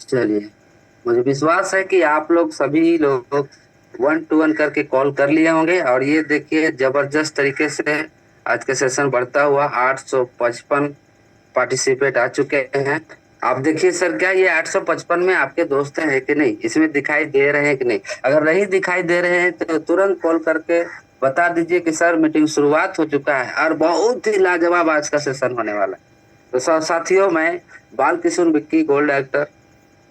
चलिए, मुझे विश्वास है कि आप लोग सभी लोग 1 to 1 करके कॉल कर लिए होंगे। और ये देखिए जबरदस्त तरीके से आज का सेशन बढ़ता हुआ 855 पार्टिसिपेट आ चुके हैं। आप देखिए सर, क्या ये 855 में आपके दोस्त हैं कि नहीं, इसमें दिखाई दे रहे हैं कि नहीं? अगर नहीं दिखाई दे रहे हैं तो तुरंत कॉल करके बता दीजिए कि सर मीटिंग शुरुआत हो चुका है और बहुत ही लाजवाब आज का सेशन होने वाला है। तो साथियों, मैं बाल किशोर विक्की, गोल्ड एक्टर,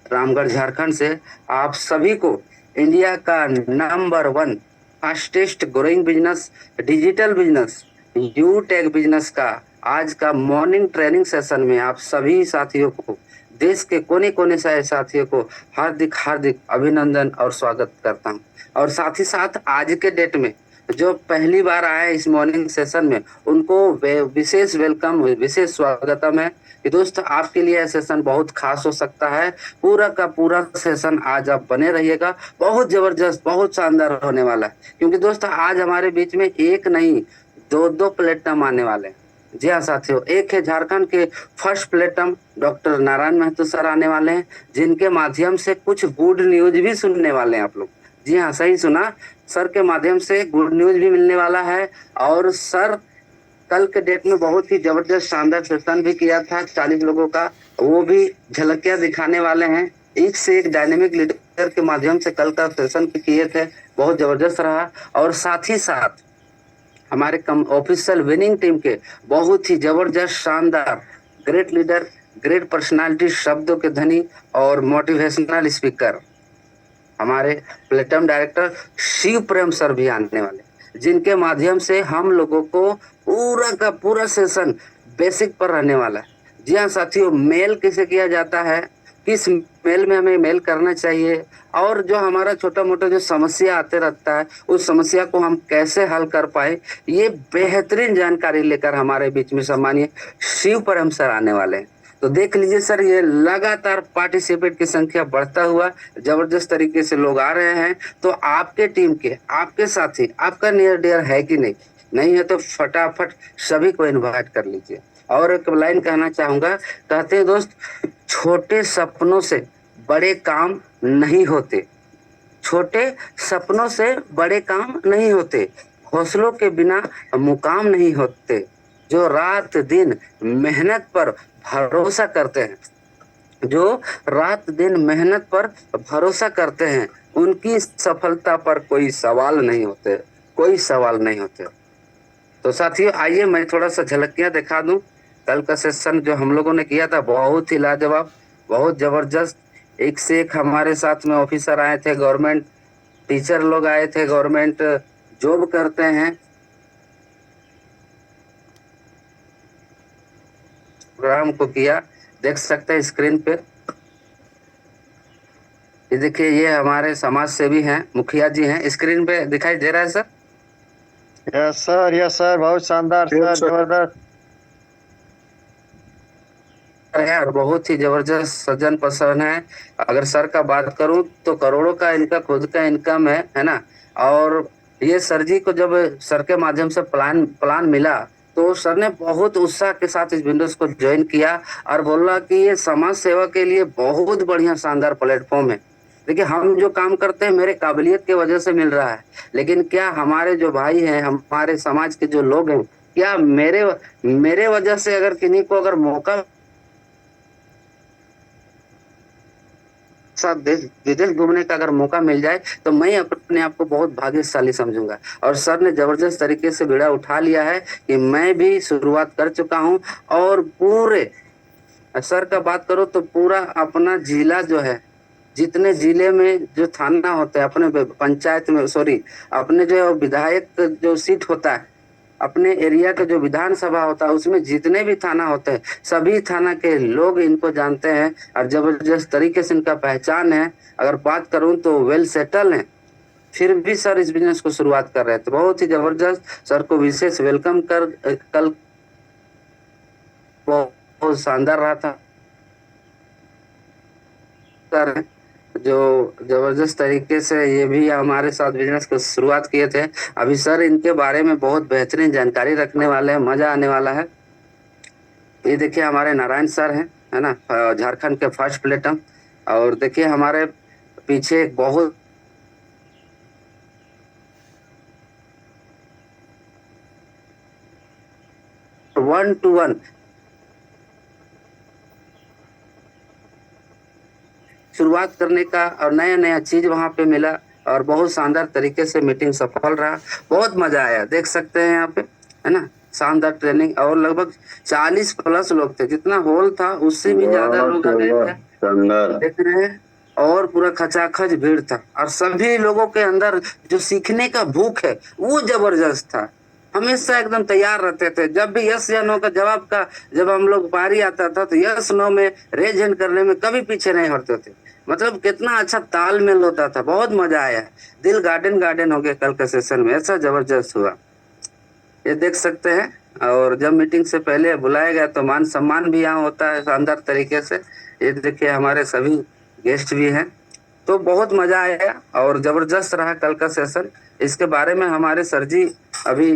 रामगढ़ झारखंड से आप सभी को इंडिया का number 1 fastest growing business, digital business, U tech business का आज का मॉर्निंग ट्रेनिंग सेशन में आप सभी साथियों को, देश के कोने कोने से साथियों को हार्दिक हार्दिक अभिनंदन और स्वागत करता हूं। और साथ ही साथ आज के डेट में जो पहली बार आए इस मॉर्निंग सेशन में, उनको विशेष वेलकम, विशेष स्वागतम है कि दोस्त आपके लिए यह सेशन बहुत खास हो सकता है। पूरा का पूरा सेशन आज आप बने रहिएगा, बहुत जबरदस्त, बहुत शानदार होने वाला है। क्योंकि दोस्त आज हमारे बीच में एक नहीं, दो दो प्लेटम आने वाले हैं। जी हाँ साथियों, एक है झारखंड के फर्स्ट प्लेटम डॉक्टर नारायण महतो सर आने वाले हैं, जिनके माध्यम से कुछ गुड न्यूज भी सुनने वाले हैं आप लोग। जी हाँ, सही सुना, सर के माध्यम से गुड न्यूज भी मिलने वाला है। और सर कल के डेट में बहुत ही जबरदस्त शानदार सेशन भी किया था 40 लोगों का, वो भी झलकियां दिखाने वाले हैं। एक से एक डायनेमिक लीडर के माध्यम से कल का सेशन किए थे, बहुत जबरदस्त रहा। और साथ ही साथ हमारे कम ऑफिशियल विनिंग टीम के बहुत ही जबरदस्त शानदार ग्रेट लीडर, ग्रेट पर्सनालिटी, शब्दों के धनी और मोटिवेशनल स्पीकर हमारे प्लेटम डायरेक्टर शिव प्रेम सर भी आने वाले, जिनके माध्यम से हम लोगों को पूरा का पूरा सेशन बेसिक पर रहने वाला है। जी हाँ साथियों, मेल कैसे किया जाता है, किस मेल में हमें मेल करना चाहिए, और जो हमारा छोटा मोटा जो समस्या आते रहता है उस समस्या को हम कैसे हल कर पाए, ये बेहतरीन जानकारी लेकर हमारे बीच में सम्मानीय शिव परम सर आने वाले हैं। तो देख लीजिए सर, ये लगातार पार्टिसिपेट की संख्या बढ़ता हुआ जबरदस्त तरीके से लोग आ रहे हैं। तो आपके टीम के, आपके साथी, आपका नियर डियर है कि नहीं? नहीं है तो फटाफट सभी को इनवाइट कर लीजिए। और एक लाइन कहना चाहूंगा, कहते हैं दोस्त, छोटे सपनों से बड़े काम नहीं होते, छोटे सपनों से बड़े काम नहीं होते, हौसलों के बिना मुकाम नहीं होते, जो रात दिन मेहनत पर भरोसा करते हैं, जो रात दिन मेहनत पर भरोसा करते हैं, उनकी सफलता पर कोई सवाल नहीं होते, कोई सवाल नहीं होते। तो साथियों, आइए मैं थोड़ा सा झलकियां दिखा दूं। कल का सेशन जो हम लोगों ने किया था बहुत ही लाजवाब, बहुत जबरदस्त। एक से एक हमारे साथ में ऑफिसर आए थे, गवर्नमेंट टीचर लोग आए थे, गवर्नमेंट जॉब करते हैं, प्रोग्राम को किया, देख सकते हैं स्क्रीन पे। ये देखिए, ये हमारे समाज सेवी हैं, मुखिया जी हैं, स्क्रीन पे दिखाई दे रहा है सर? यस सर, बहुत शानदार सर, जबरदस्त है और बहुत ही जबरदस्त सज्जन पसंद है। अगर सर का बात करूं तो करोड़ों का इनका खुद का इनकम है ना। और ये सर जी को जब सर के माध्यम से प्लान प्लान मिला तो सर ने बहुत उत्साह के साथ इस विंडोज को ज्वाइन किया और बोला कि ये समाज सेवा के लिए बहुत बढ़िया शानदार प्लेटफॉर्म है। देखिए, हम जो काम करते हैं मेरे काबिलियत की वजह से मिल रहा है, लेकिन क्या हमारे जो भाई हैं, हमारे समाज के जो लोग हैं, क्या मेरे मेरे वजह से अगर किन्हीं को अगर मौका साथ देश विदेश घूमने का अगर मौका मिल जाए तो मैं अपने आप को बहुत भाग्यशाली समझूंगा। और सर ने जबरदस्त तरीके से बीड़ा उठा लिया है कि मैं भी शुरुआत कर चुका हूं। और पूरे सर का बात करो तो पूरा अपना जिला जो है, जितने जिले में जो थाना होते हैं, अपने पंचायत में, सॉरी, अपने जो विधायक जो सीट होता है, अपने एरिया का जो विधानसभा होता है, उसमें जितने भी थाना होते हैं सभी थाना के लोग इनको जानते हैं और जबरदस्त तरीके से इनका पहचान है। अगर बात करूं तो वेल सेटल है, फिर भी सर इस बिजनेस को शुरुआत कर रहे थे। बहुत ही जबरदस्त, सर को विशेष वेलकम कर, कल बहुत शानदार रहा था सर, जो जबरदस्त तरीके से ये भी हमारे साथ बिजनेस को शुरुआत किए थे। अभी सर इनके बारे में बहुत बेहतरीन जानकारी रखने वाले हैं, मजा आने वाला है। ये देखिए हमारे नारायण सर हैं, है ना, झारखंड के फर्स्ट प्लेटम, और देखिए हमारे पीछे एक बहुत 1-to-1 शुरुआत करने का और नया नया चीज वहां पे मिला और बहुत शानदार तरीके से मीटिंग सफल रहा। बहुत मजा आया, देख सकते हैं यहाँ पे, है ना, शानदार ट्रेनिंग। और लगभग 40+ लोग थे, जितना हॉल था उससे भी ज्यादा लोग आ गए थे, देख रहे हैं। और पूरा खचाखच भीड़ था और सभी लोगों के अंदर जो सीखने का भूख है वो जबरदस्त था। हमेशा एकदम तैयार रहते थे, जब भी यस या नो का जवाब का जब हम लोग पारी आता था तो यस नो में रेज हैंड करने में कभी पीछे नहीं हटते थे। मतलब कितना अच्छा तालमेल होता था, बहुत मजा आया। दिल गार्डन गार्डन हो गया कल के सेशन में, ऐसा जबरदस्त हुआ, ये देख सकते हैं। और जब मीटिंग से पहले बुलाया गया तो मान सम्मान भी यहाँ होता है शानदार तरीके से। ये देखिए हमारे सभी गेस्ट भी हैं, तो बहुत मजा आया और जबरदस्त रहा कल का सेशन। इसके बारे में हमारे सर जी अभी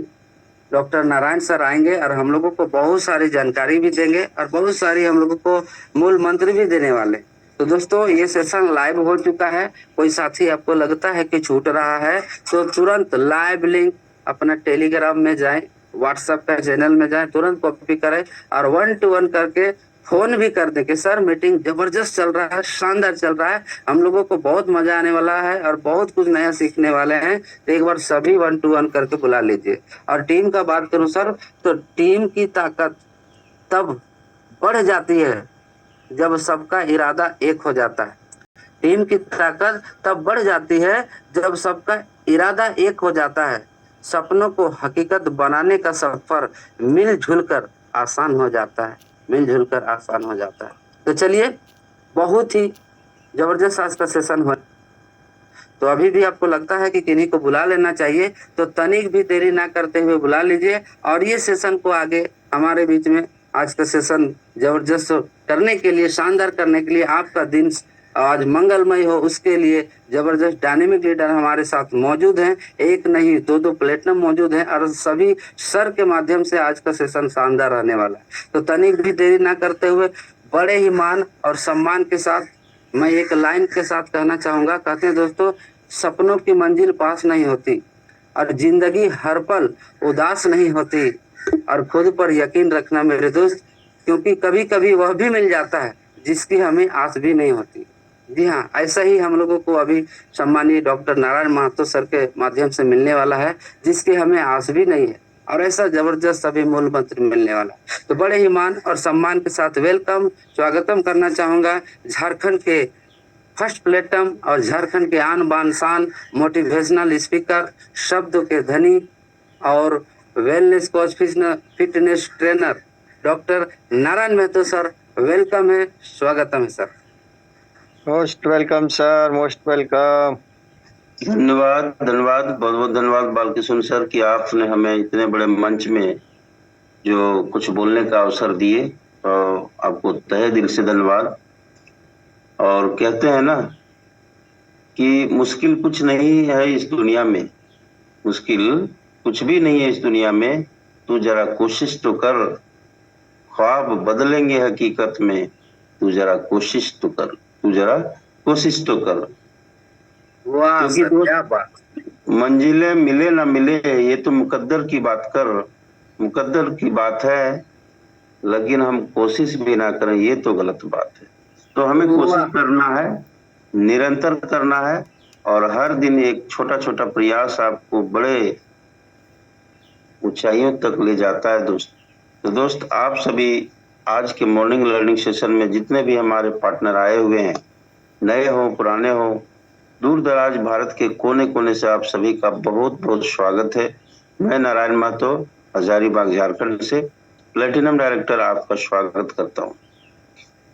डॉक्टर नारायण सर आएंगे और हम लोगों को बहुत सारी जानकारी भी देंगे और बहुत सारी हम लोगों को मूल मंत्र भी देने वाले। तो दोस्तों ये सेशन लाइव हो चुका है। कोई साथी आपको लगता है कि छूट रहा है तो तुरंत लाइव लिंक अपना टेलीग्राम में जाएं, व्हाट्सएप का चैनल में जाएं, तुरंत कॉपी करें और 1-to-1 करके फोन भी कर दे कि सर मीटिंग जबरदस्त चल रहा है, शानदार चल रहा है, हम लोगों को बहुत मजा आने वाला है और बहुत कुछ नया सीखने वाले हैं। तो एक बार सभी 1-to-1 करके बुला लीजिए। और टीम का बात करूं सर, तो टीम की ताकत तब बढ़ जाती है जब सबका इरादा एक हो जाता है। टीम की ताकत तब बढ़ जाती है जब सबका इरादा एक हो जाता है। सपनों को हकीकत बनाने का सफर मिलजुल कर आसान हो जाता है, मिलजुल कर आसान हो जाता है। तो चलिए, बहुत ही जबरदस्त आज का सेशन हुआ। तो अभी भी आपको लगता है कि किन्हीं को बुला लेना चाहिए तो तनिक भी देरी ना करते हुए बुला लीजिए और ये सेशन को आगे हमारे बीच में आज का सेशन जबरदस्त करने के लिए, शानदार करने के लिए, आपका दिन आज मंगलमय हो उसके लिए जबरदस्त डायनेमिक लीडर हमारे साथ मौजूद हैं। एक नहीं दो प्लेटिनम मौजूद हैं और सभी सर के माध्यम से आज का सेशन शानदार रहने वाला है। तो तनिक भी देरी ना करते हुए बड़े ही मान और सम्मान के साथ मैं एक लाइन के साथ कहना चाहूंगा। कहते हैं दोस्तों, सपनों की मंजिल पास नहीं होती और जिंदगी हर पल उदास नहीं होती। और खुद पर यकीन रखना मेरे दोस्त, क्योंकि कभी कभी वह भी मिल जाता है जिसकी हमें आस भी नहीं होती। जी हाँ, ऐसा ही हम लोगों को अभी सम्मानीय डॉक्टर नारायण महतो सर के माध्यम से मिलने वाला है, जिसकी हमें आस भी नहीं है और ऐसा जबरदस्त अभी मूल मंत्र मिलने वाला। तो बड़े ही मान और सम्मान के साथ वेलकम, स्वागतम करना चाहूंगा झारखंड के फर्स्ट प्लेटम और झारखंड के आन बान शान मोटिवेशनल स्पीकर, शब्दों के धनी और wellness coach, fitness trainer doctor Narayan Mahato sir. Welcome है, स्वागतम है sir. Most welcome sir, most welcome. धन्यवाद धन्यवाद, बहुत बहुत धन्यवाद बालकिशोर सर कि आपने हमें इतने बड़े मंच में जो कुछ बोलने का अवसर दिए, तो आपको तहे दिल से धन्यवाद। और कहते हैं ना कि मुश्किल कुछ नहीं है इस दुनिया में, मुश्किल कुछ भी नहीं है इस दुनिया में, तू जरा कोशिश तो कर, ख्वाब बदलेंगे हकीकत में, तू जरा कोशिश तो कर, तू जरा कोशिश तो कर। वाह सर, क्या बात। मंजिलें मिले ना मिले ये तो मुकद्दर की बात कर, मुकद्दर की बात है, लेकिन हम कोशिश भी ना करें ये तो गलत बात है। तो हमें कोशिश करना है, निरंतर करना है और हर दिन एक छोटा छोटा प्रयास आपको बड़े ऊंचाइयों तक ले जाता है दोस्त। तो दोस्त, आप सभी आज के मॉर्निंग लर्निंग सेशन में जितने भी हमारे पार्टनर आए हुए हैं, नए हो पुराने हो, दूर दराज भारत के कोने कोने से आप सभी का बहुत बहुत स्वागत है। मैं नारायण महतो हजारीबाग झारखंड से प्लेटिनम डायरेक्टर आपका स्वागत करता हूं।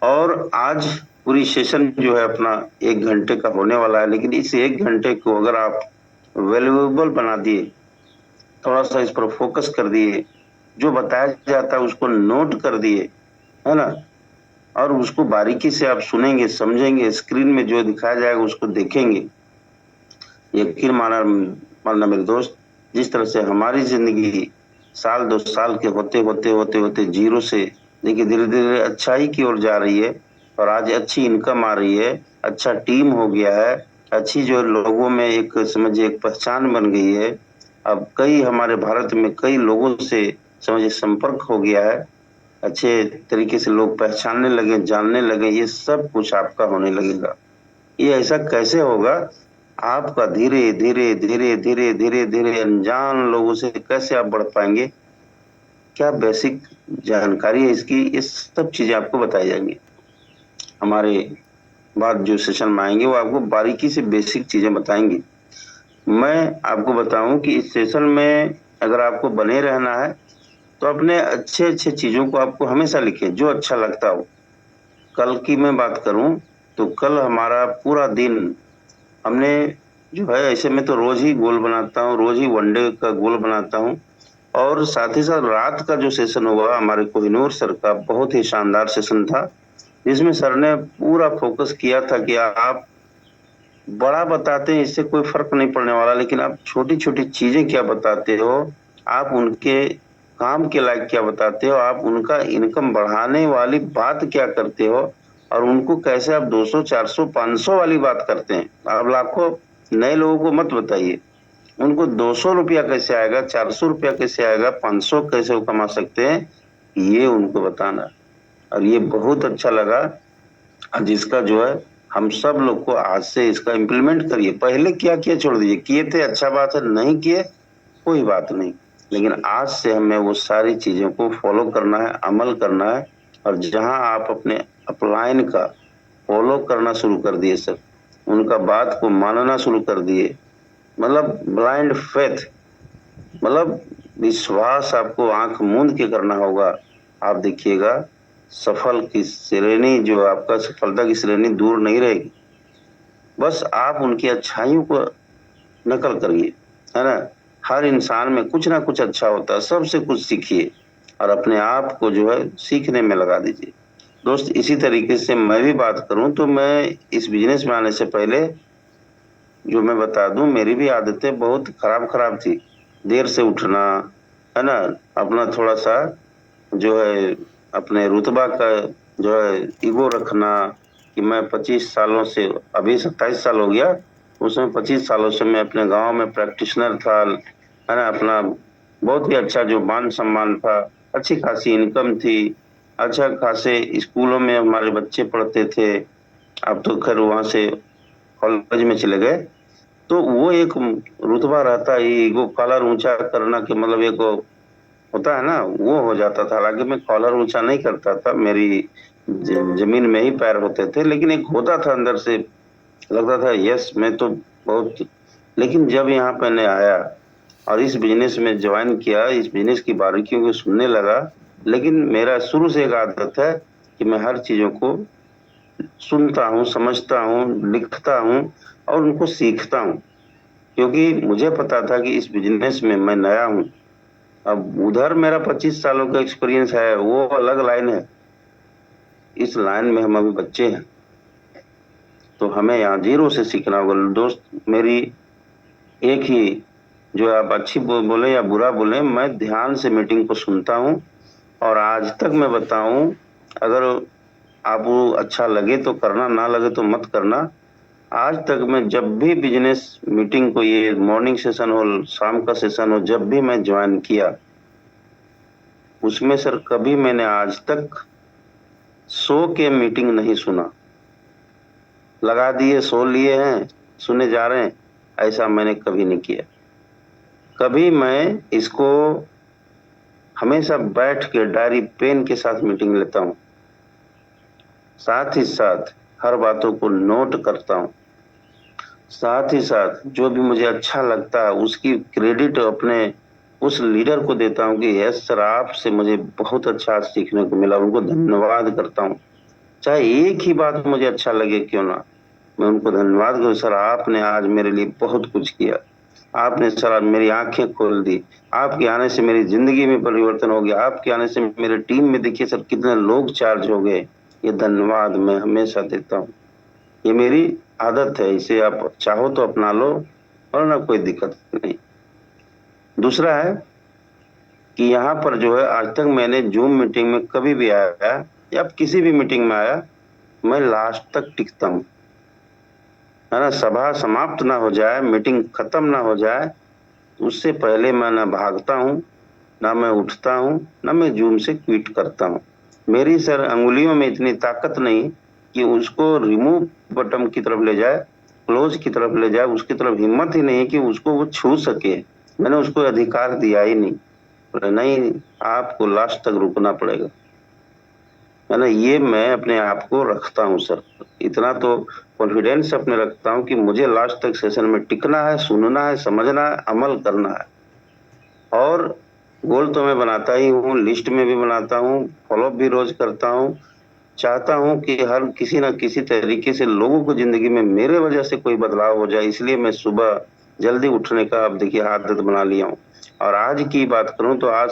और आज पूरी सेशन जो है अपना 1 घंटे का होने वाला है, लेकिन इस 1 घंटे को अगर आप वैल्यूएबल बना दिए, थोड़ा सा इस पर फोकस कर दिए, जो बताया जाता है उसको नोट कर दिए, है ना, और उसको बारीकी से आप सुनेंगे, समझेंगे, स्क्रीन में जो दिखाया जाएगा उसको देखेंगे, यकीन मानना मेरे दोस्त, जिस तरह से हमारी जिंदगी साल 2 साल के होते होते होते होते जीरो से देखिए धीरे धीरे अच्छाई की ओर जा रही है, और आज अच्छी इनकम आ रही है, अच्छा टीम हो गया है, अच्छी जो लोगों में एक समझिए एक पहचान बन गई है। अब कई हमारे भारत में कई लोगों से समझिए संपर्क हो गया है, अच्छे तरीके से लोग पहचानने लगे, जानने लगे, ये सब कुछ आपका होने लगेगा। ये ऐसा कैसे होगा? आपका धीरे धीरे धीरे धीरे धीरे धीरे अनजान लोगों से कैसे आप बढ़ पाएंगे, क्या बेसिक जानकारी है इसकी, ये सब चीजें आपको बताई जाएंगी। हमारे बाद जो सेशन में आएंगे वो आपको बारीकी से बेसिक चीजें बताएंगी। मैं आपको बताऊं कि इस सेशन में अगर आपको बने रहना है तो अपने अच्छे अच्छे चीजों को आपको हमेशा लिखें, जो अच्छा लगता हो। कल की मैं बात करूं तो कल हमारा पूरा दिन हमने जो है, ऐसे में तो रोज ही गोल बनाता हूँ, रोज ही वनडे का गोल बनाता हूँ। और साथ ही साथ रात का जो सेशन हुआ हमारे कोहिनूर सर का, बहुत ही शानदार सेशन था, जिसमें सर ने पूरा फोकस किया था कि आप बड़ा बताते हैं इससे कोई फर्क नहीं पड़ने वाला, लेकिन आप छोटी छोटी चीजें क्या बताते हो, आप उनके काम के लायक क्या बताते हो, आप उनका इनकम बढ़ाने वाली बात क्या करते हो, और उनको कैसे आप 200 400 500 वाली बात करते हैं। आप लाखों नए लोगों को मत बताइए, उनको 200 रुपया कैसे आएगा, 400 रुपया कैसे आएगा, 500 कैसे वो कमा सकते हैं, ये उनको बताना। और ये बहुत अच्छा लगा, जिसका जो है हम सब लोग को आज से इसका इम्प्लीमेंट करिए। पहले क्या किया छोड़ दीजिए, किए थे अच्छा बात है, नहीं किए कोई बात नहीं, लेकिन आज से हमें वो सारी चीजों को फॉलो करना है, अमल करना है। और जहां आप अपने अपलाइन का फॉलो करना शुरू कर दिए सर, उनका बात को मानना शुरू कर दिए, मतलब ब्लाइंड फेथ, मतलब विश्वास आपको आंख मूंद के करना होगा। आप देखिएगा सफल की श्रेणी, जो आपका सफलता की श्रेणी दूर नहीं रहेगी। बस आप उनकी अच्छाइयों को नकल करिए, है ना। हर इंसान में कुछ ना कुछ अच्छा होता है, सबसे कुछ सीखिए और अपने आप को जो है सीखने में लगा दीजिए। दोस्त, इसी तरीके से मैं भी बात करूं तो मैं इस बिजनेस में आने से पहले जो मैं बता दूं, मेरी भी आदतें बहुत खराब खराब थी। देर से उठना, है ना, अपना थोड़ा सा जो है अपने रुतबा का जो है ईगो रखना कि मैं 25 सालों से, अभी 27 साल हो गया, उसमें 25 सालों से मैं अपने गांव में प्रैक्टिशनर था, है ना। अपना बहुत ही अच्छा जो मान सम्मान था, अच्छी खासी इनकम थी, अच्छा खासे स्कूलों में हमारे बच्चे पढ़ते थे। अब तो खैर वहां से कॉलेज में चले गए, तो वो एक रुतबा रहता है, ईगो, कॉलर ऊंचा करना के मतलब एक होता है ना, वो हो जाता था। हालांकि मैं कॉलर ऊंचा नहीं करता था, मेरी जमीन में ही पैर होते थे, लेकिन एक होता था अंदर से, लगता था यस मैं तो बहुत। लेकिन जब यहाँ पे मैं आया और इस बिजनेस में ज्वाइन किया, इस बिजनेस की बारीकियों को सुनने लगा, लेकिन मेरा शुरू से एक आदत है कि मैं हर चीजों को सुनता हूँ, समझता हूँ, लिखता हूँ और उनको सीखता हूँ, क्योंकि मुझे पता था कि इस बिजनेस में मैं नया हूँ। अब उधर मेरा 25 सालों का एक्सपीरियंस है, वो अलग लाइन है, इस लाइन में हम अभी बच्चे हैं, तो हमें यहाँ जीरो से सीखना होगा। दोस्त, मेरी एक ही, जो आप अच्छी बोले या बुरा बोले, मैं ध्यान से मीटिंग को सुनता हूँ। और आज तक मैं बताऊं, अगर आपको अच्छा लगे तो करना, ना लगे तो मत करना। आज तक मैं जब भी बिजनेस मीटिंग को, ये मॉर्निंग सेशन हो, शाम का सेशन हो, जब भी मैं ज्वाइन किया, उसमें सर कभी मैंने आज तक सो के मीटिंग नहीं सुना। लगा दिए, सो लिए हैं, सुने जा रहे हैं, ऐसा मैंने कभी नहीं किया। कभी मैं इसको हमेशा बैठ के डायरी पेन के साथ मीटिंग लेता हूँ, साथ ही साथ हर बातों को नोट करता हूँ, साथ ही साथ जो भी मुझे अच्छा लगता है उसकी क्रेडिट अपने उस लीडर को देता हूँ कि यस सर, आपसे मुझे बहुत अच्छा सीखने को मिला, उनको धन्यवाद करता हूँ। चाहे एक ही बात मुझे अच्छा लगे क्यों ना, मैं उनको धन्यवाद करूँ, सर आपने आज मेरे लिए बहुत कुछ किया, आपने सर आज मेरी आंखें खोल दी, आपके आने से मेरी जिंदगी में परिवर्तन हो गया, आपके आने से मेरे टीम में देखिए सर कितने लोग चार्ज हो गए। ये धन्यवाद मैं हमेशा देता हूँ, ये मेरी आदत है, इसे आप चाहो तो अपना लो, वरना कोई दिक्कत नहीं। दूसरा है कि यहाँ पर जो है, आज तक मैंने जूम मीटिंग में कभी भी आया या किसी भी मीटिंग में आया, मैं लास्ट तक टिकता हूँ, है ना। सभा समाप्त ना हो जाए, मीटिंग खत्म ना हो जाए, उससे पहले मैं ना भागता हूँ, ना मैं उठता हूँ, ना मैं जूम से क्विट करता हूँ। मेरी सर अंगुलियों में इतनी ताकत नहीं कि उसको रिमूव बटन की तरफ ले जाए, क्लोज की तरफ ले जाए, उसकी तरफ हिम्मत ही नहीं है कि उसको वो छू सके। मैंने उसको अधिकार दिया ही नहीं। बोले नहीं, आपको लास्ट तक रुकना पड़ेगा, है ना। ये मैं अपने आप को रखता हूँ सर, इतना तो कॉन्फिडेंस अपने रखता हूँ कि मुझे लास्ट तक सेशन में टिकना है, सुनना है, समझना है, अमल करना है। और गोल तो मैं बनाता ही हूँ, लिस्ट में भी बनाता हूँ, फॉलोअप भी रोज करता हूँ। चाहता हूँ कि हर किसी ना किसी तरीके से लोगों को जिंदगी में मेरे वजह से कोई बदलाव हो जाए, इसलिए मैं सुबह जल्दी उठने का अब देखिए आदत बना लिया हूँ। और आज की बात करूं तो आज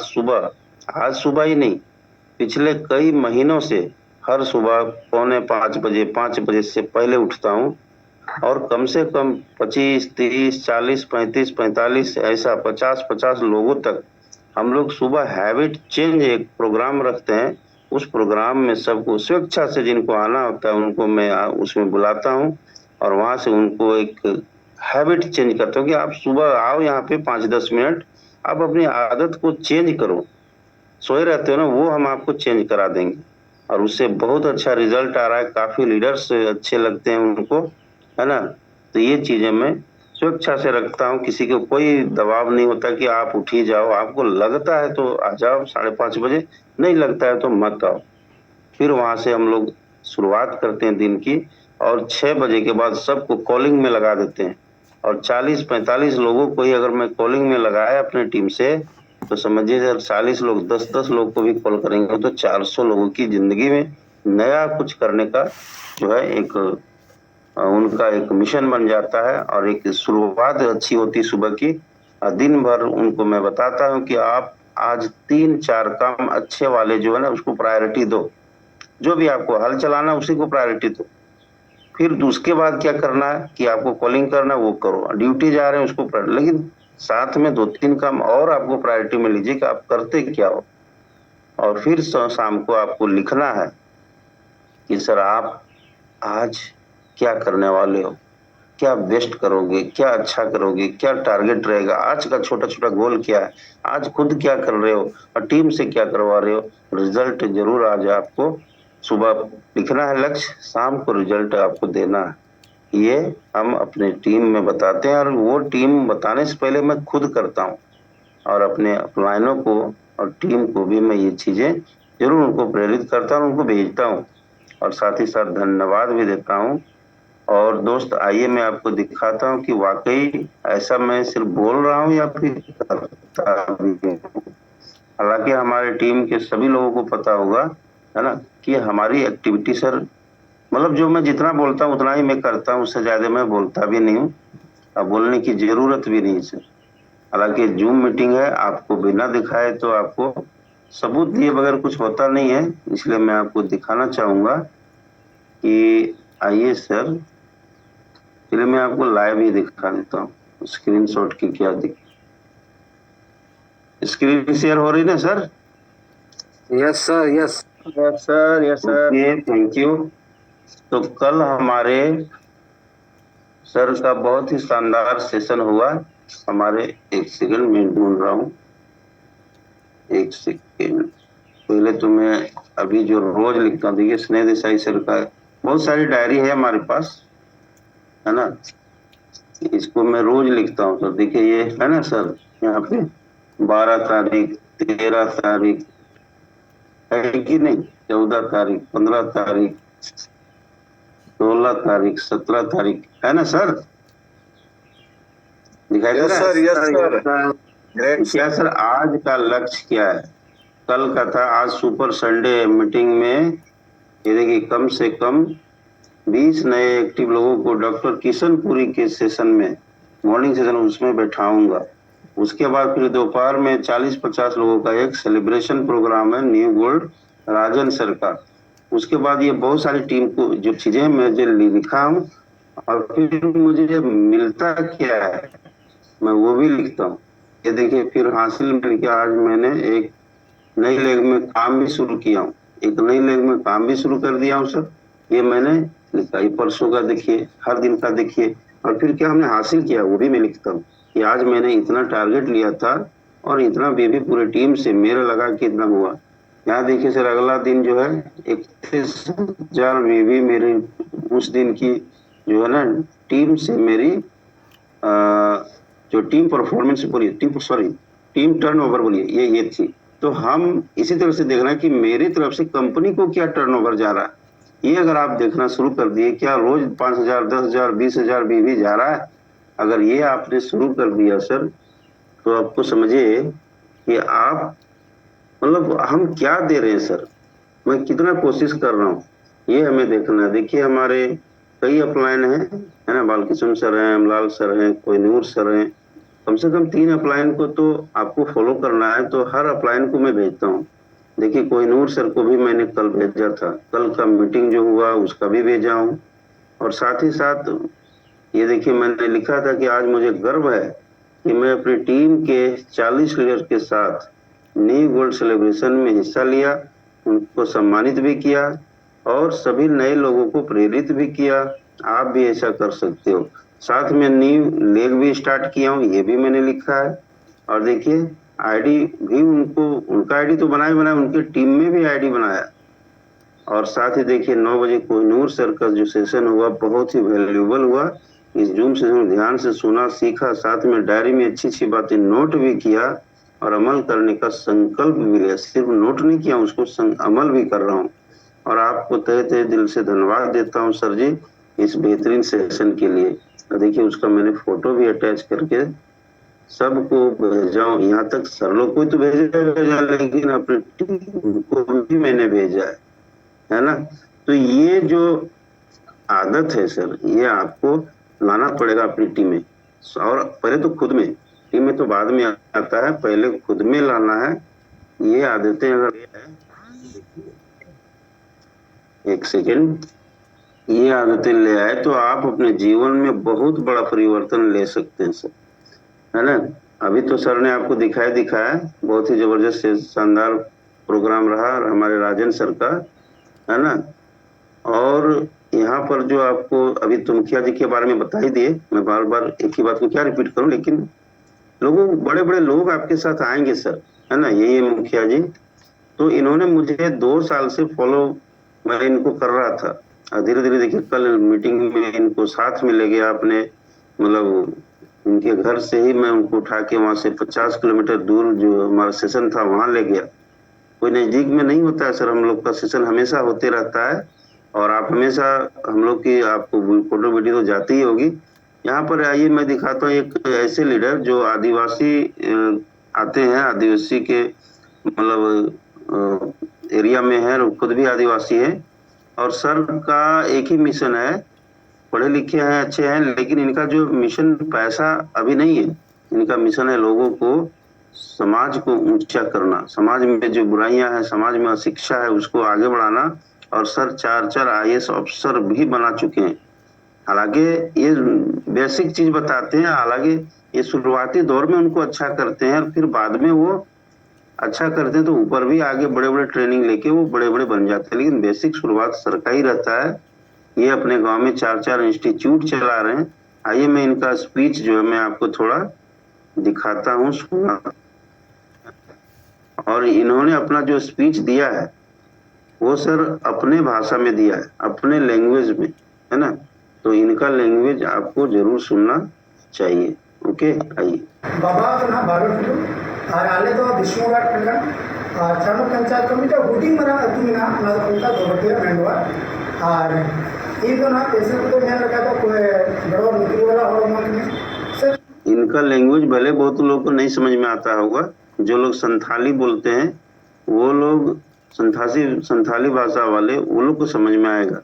सुबह ही नहीं, पिछले कई महीनों से हर सुबह 4:45 5 बजे से पहले उठता हूँ। और कम से कम 25 30 40 35 45 ऐसा 50 लोगों तक हम लोग सुबह हैबिट चेंज एक प्रोग्राम रखते हैं। उस प्रोग्राम में सबको स्वेच्छा से जिनको आना होता है उनको मैं उसमें बुलाता हूँ, और वहां से उनको एक हैबिट चेंज करता हूँ कि आप सुबह आओ यहाँ पे 5-10 मिनट, आप अपनी आदत को चेंज करो। सोए रहते हो ना, वो हम आपको चेंज करा देंगे। और उससे बहुत अच्छा रिजल्ट आ रहा है, काफी लीडर्स अच्छे लगते हैं उनको, है ना। तो ये चीजें मैं स्वेच्छा से रखता हूँ, किसी को कोई दबाव नहीं होता कि आप उठ ही जाओ। आपको लगता है तो आ जाओ 5:30 बजे, नहीं लगता है तो मत आओ। फिर वहां से हम लोग शुरुआत करते हैं दिन की, और 6 बजे के बाद सबको कॉलिंग में लगा देते हैं। और 40-45 लोगों को ही अगर मैं कॉलिंग में लगाया अपने टीम से, तो समझिए सर 40 लोग 10-10 लोग को भी कॉल करेंगे तो 400 लोगों की जिंदगी में नया कुछ करने का जो है एक उनका एक मिशन बन जाता है, और एक शुरुआत अच्छी होती सुबह की। दिन भर उनको मैं बताता हूँ कि आप आज 3-4 काम अच्छे वाले जो है ना उसको प्रायोरिटी दो, जो भी आपको हल चलाना उसी को प्रायोरिटी दो। फिर उसके बाद क्या करना है कि आपको कॉलिंग करना है वो करो, ड्यूटी जा रहे हैं उसको, लेकिन साथ में 2-3 काम और आपको प्रायोरिटी में लीजिए कि आप करते क्या हो। और फिर शाम को आपको लिखना है कि सर आप आज क्या करने वाले हो, क्या बेस्ट करोगे, क्या अच्छा करोगे, क्या टारगेट रहेगा, आज का छोटा छोटा गोल क्या है, आज खुद क्या कर रहे हो और टीम से क्या करवा रहे हो। रिजल्ट जरूर आज आपको सुबह लिखना है लक्ष्य, शाम को रिजल्ट आपको देना है। ये हम अपने टीम में बताते हैं, और वो टीम बताने से पहले मैं खुद करता हूँ, और अपने अपलाइनों को और टीम को भी मैं ये चीजें जरूर उनको प्रेरित करता हूँ, उनको भेजता हूँ, और साथ ही साथ धन्यवाद भी देता हूँ। और दोस्त आइए मैं आपको दिखाता हूँ कि वाकई ऐसा मैं सिर्फ बोल रहा हूँ या फिर करता भी हूँ। हालांकि हमारे टीम के सभी लोगों को पता होगा, है ना, कि हमारी एक्टिविटी सर मतलब जो मैं जितना बोलता हूँ उतना ही मैं करता हूँ, उससे ज्यादा मैं बोलता भी नहीं हूँ, अब बोलने की जरूरत भी नहीं सर। हालांकि जूम मीटिंग है, आपको बिना दिखाए तो आपको सबूत दिए बगैर कुछ होता नहीं है, इसलिए मैं आपको दिखाना चाहूंगा कि आइए सर, चलिए मैं आपको लाइव ही दिखा देता हूँ स्क्रीनशॉट की क्या स्क्रीन शेयर हो रही ना sir? Yes sir, yes. Yes sir, yes sir. Okay, thank you. तो कल हमारे सर का बहुत ही शानदार सेशन हुआ हमारे। एक सेकंड में ढूंढ रहा हूँ, एक सेकंड। पहले तो मैं अभी जो रोज लिखता हूँ, देखिए स्नेह देसाई सर का बहुत सारी डायरी है हमारे पास, है ना। इसको मैं रोज लिखता हूँ सर, देखिए ये है ना सर, यहाँ पे 12 तारीख 13 तारीख है कि नहीं, 14 तारीख 15 तारीख 16 तारीख 17 तारीख, है ना सर, दिखाई दे यस रहा सर, है? Yes sir. ग्रेट क्या सर आज का लक्ष्य क्या है? कल का था आज सुपर संडे मीटिंग में, ये देखिए कम से कम 20 नए एक्टिव लोगों को डॉक्टर किशनपुरी के सेशन में, मॉर्निंग सेशन उसमें बैठाऊंगा। उसके बाद फिर दोपहर में 40-50 लोगों का एक सेलिब्रेशन प्रोग्राम है न्यू गोल्ड राजन सर का। उसके बाद ये बहुत सारी टीम को जो चीजें मैं जो लिखा हूँ, और फिर मुझे मिलता क्या है मैं वो भी लिखता हूँ। ये देखिए फिर हासिल करके आज मैंने एक नई लेग में काम भी शुरू किया हूँ, एक नई लेग में काम भी शुरू कर दिया हूँ सर। ये मैंने लिखा, ये परसों का देखिए, हर दिन का देखिए, और फिर क्या हमने हासिल किया वो भी मैं लिखता हूँ कि आज मैंने इतना टारगेट लिया था और इतना बेबी पूरे टीम से मेरा लगा कि इतना हुआ। यहाँ देखिए सर, अगला दिन जो है 31,000 बेबी मेरी उस दिन की जो है ना टीम से मेरी जो टीम परफॉर्मेंस बोलिए, टीम टर्नओवर बोलिए, ये थी। तो हम इसी तरह से देखना कि मेरी तरफ से कंपनी को क्या टर्नओवर जा रहा है, ये अगर आप देखना शुरू कर दिए, क्या रोज 5,000, 10,000, 20,000 बीवी जा रहा है, अगर ये आपने शुरू कर दिया सर, तो आपको समझिए कि आप मतलब हम क्या दे रहे हैं सर, मैं कितना कोशिश कर रहा हूँ, ये हमें देखना है। देखिए हमारे कई अपलाइन है ना, बालकिशन सर हैं, अमलाल सर हैं, कोहिनूर सर हैं, कम से कम 3 अपलाइन को तो आपको फॉलो करना है, तो हर अपलाइन को मैं भेजता हूँ। देखिए कोहिनूर सर को भी मैंने कल भेजा था, कल का मीटिंग जो हुआ उसका भी भेजा हूँ, और साथ ही साथ ये देखिए मैंने लिखा था कि आज मुझे गर्व है कि मैं अपनी टीम के 40 लीडर के साथ न्यू गोल्ड सेलिब्रेशन में हिस्सा लिया, उनको सम्मानित भी किया और सभी नए लोगों को प्रेरित भी किया। आप भी ऐसा कर सकते हो। साथ में न्यू लेग भी स्टार्ट किया हूँ, ये भी मैंने लिखा है। और देखिए आईडी भी उनका आईडी तो बनाया, उनके टीम में भी आईडी बनाया। और साथ ही देखिए 9 बजे कोहिनूर सर का जो सेशन हुआ बहुत ही वैल्यूएबल हुआ। इस जूम सेशन ध्यान से सुना, सीखा, साथ में डायरी में अच्छी बातें नोट भी किया और अमल करने का संकल्प भी लिया। सिर्फ नोट नहीं किया, उसको अमल भी कर रहा हूँ। और आपको तहे दिल से धन्यवाद देता हूँ सर जी इस बेहतरीन सेशन के लिए। देखिए उसका मैंने फोटो भी अटैच करके सबको भेजा हूँ, यहाँ तक सर लोग को तो भेजा लेकिन अपनी टीम को भी मैंने भेजा है ना। तो ये जो आदत है सर, ये आपको लाना पड़ेगा अपनी टीम में, और पहले तो खुद में, टीम में तो बाद में आता है, पहले खुद में लाना है। ये आदतें अगर एक सेकेंड, ये आदतें ले आए तो आप अपने जीवन में बहुत बड़ा परिवर्तन ले सकते हैं सर, है ना। अभी तो सर ने आपको दिखाया बहुत ही जबरदस्त शानदार प्रोग्राम रहा हमारे राजन सर का, है ना। और यहाँ पर जो आपको अभी तो मुखिया जी के बारे में बता ही दिए, मैं बार बार एक ही बात को क्या रिपीट करूं, लेकिन लोगों बड़े बड़े लोग आपके साथ आएंगे सर, है ना। यही है मुखिया जी, तो इन्होंने मुझे 2 साल से फॉलो मैं इनको कर रहा था, और धीरे धीरे देखिए कल मीटिंग में इनको साथ में ले गया अपने, मतलब उनके घर से ही मैं उनको उठा के वहां से 50 किलोमीटर दूर जो हमारा सेशन था वहां ले गया। कोई नजदीक में नहीं होता है सर, हम लोग का सेशन हमेशा होते रहता है, और आप हमेशा हम लोग की आपको फोटो वीडियो तो जाती ही होगी। यहाँ पर आइए मैं दिखाता हूँ एक ऐसे लीडर जो आदिवासी आते हैं, आदिवासी के मतलब एरिया में है, और खुद भी आदिवासी है, और सर का एक ही मिशन है, पढ़े लिखे हैं, अच्छे हैं, लेकिन इनका जो मिशन पैसा अभी नहीं है, इनका मिशन है लोगों को, समाज को ऊंचा करना, समाज में जो बुराइयां हैं, समाज में अशिक्षा है उसको आगे बढ़ाना। और सर 4 IAS ऑफिसर भी बना चुके हैं। हालांकि ये बेसिक चीज बताते हैं, हालांकि ये शुरुआती दौर में उनको अच्छा करते हैं, और फिर बाद में वो अच्छा करते हैं तो ऊपर भी आगे बड़े बड़े ट्रेनिंग लेके वो बड़े बड़े बन जाते हैं, लेकिन बेसिक शुरुआत सर का ही रहता है। ये अपने गांव में 4 इंस्टीट्यूट चला रहे हैं। आइए मैं इनका स्पीच जो है मैं आपको थोड़ा दिखाता हूँ, सुना। और इन्होंने अपना जो स्पीच दिया है वो सर अपने भाषा में दिया है, अपने लैंग्वेज में, है ना। तो इनका लैंग्वेज आपको जरूर सुनना चाहिए। ओके आइए। बाबा ना बारोटिलो और आले तो विष्णुघाट प्रखंड और चालू पंचायत कमिटी हुडिंग मरा तुमिना ना उनका दोबटिया मेंडवा और ये तो ना पैसे को तो ध्यान रखा था कोई बड़ा नौकरी वाला और मत में सर। इनका लैंग्वेज भले बहुत लोगों को नहीं समझ में आता होगा, जो लोग संथाली बोलते हैं वो लोग संथाली भाषा वाले वो लोग को समझ में आएगा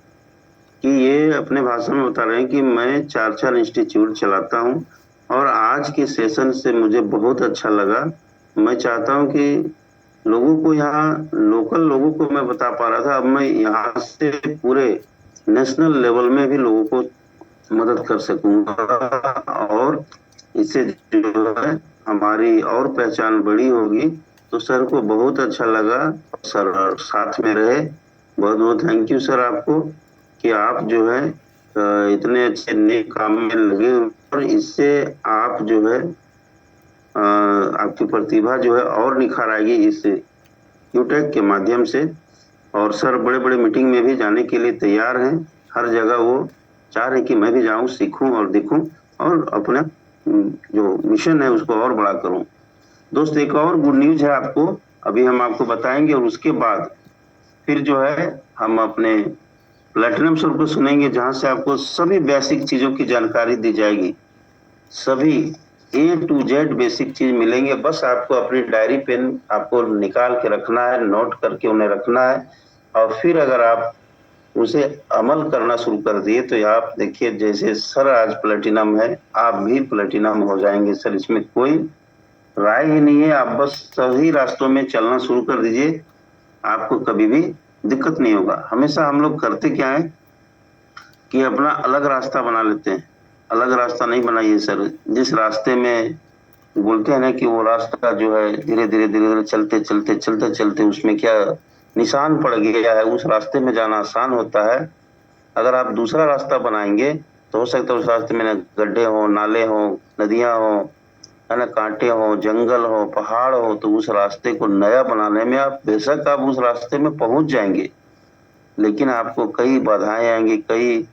कि ये अपने भाषा में बता रहे हैं कि मैं 4 इंस्टीट्यूट चलाता हूँ, और आज के सेशन से मुझे बहुत अच्छा लगा। मैं चाहता हूँ कि लोगों को, यहाँ लोकल लोगों को मैं बता पा रहा था, अब मैं यहाँ से पूरे नेशनल लेवल में भी लोगों को मदद कर सकूंगा, और इससे जो है हमारी और पहचान बड़ी होगी। तो सर को बहुत अच्छा लगा, सर साथ में रहे, बहुत बहुत थैंक यू सर आपको। कि आप जो है इतने अच्छे नेक काम में लगे और इससे आप जो है आपकी प्रतिभा जो है और निखार आएगी इस क्यूटेक के माध्यम से। और सर बड़े बड़े मीटिंग में भी जाने के लिए तैयार हैं, हर जगह वो चाह रहे कि मैं भी जाऊं, सीखूं और दिखूं और अपना जो मिशन है उसको और बड़ा करूं। दोस्त एक और गुड न्यूज है आपको, अभी हम आपको बताएंगे और उसके बाद फिर जो है हम अपने प्लेटिनम सर को सुनेंगे, जहां से आपको सभी बेसिक चीजों की जानकारी दी जाएगी। सभी A to Z बेसिक चीज मिलेंगे, बस आपको अपनी डायरी पेन आपको निकाल के रखना है, नोट करके उन्हें रखना है और फिर अगर आप उसे अमल करना शुरू कर दिए तो आप देखिए जैसे सर आज प्लेटिनम है, आप भी प्लेटिनम हो जाएंगे सर। इसमें कोई राय ही नहीं है, आप बस सही रास्तों में चलना शुरू कर दीजिए, आपको कभी भी दिक्कत नहीं होगा। हमेशा हम लोग करते क्या है कि अपना अलग रास्ता बना लेते हैं, अलग रास्ता नहीं बनाइए सर। जिस रास्ते में बोलते हैं ना कि वो रास्ता जो है धीरे धीरे चलते चलते चलते चलते उसमें क्या निशान पड़ गया है, उस रास्ते में जाना आसान होता है। अगर आप दूसरा रास्ता बनाएंगे तो हो सकता है उस रास्ते में गड्ढे हो, नाले हो, नदियां हो, है ना, कांटे हो, जंगल हो, पहाड़ हो, तो उस रास्ते को नया बनाने में आप बेशक आप उस रास्ते में पहुंच जाएंगे, लेकिन आपको कई बाधाएं आएंगी, कई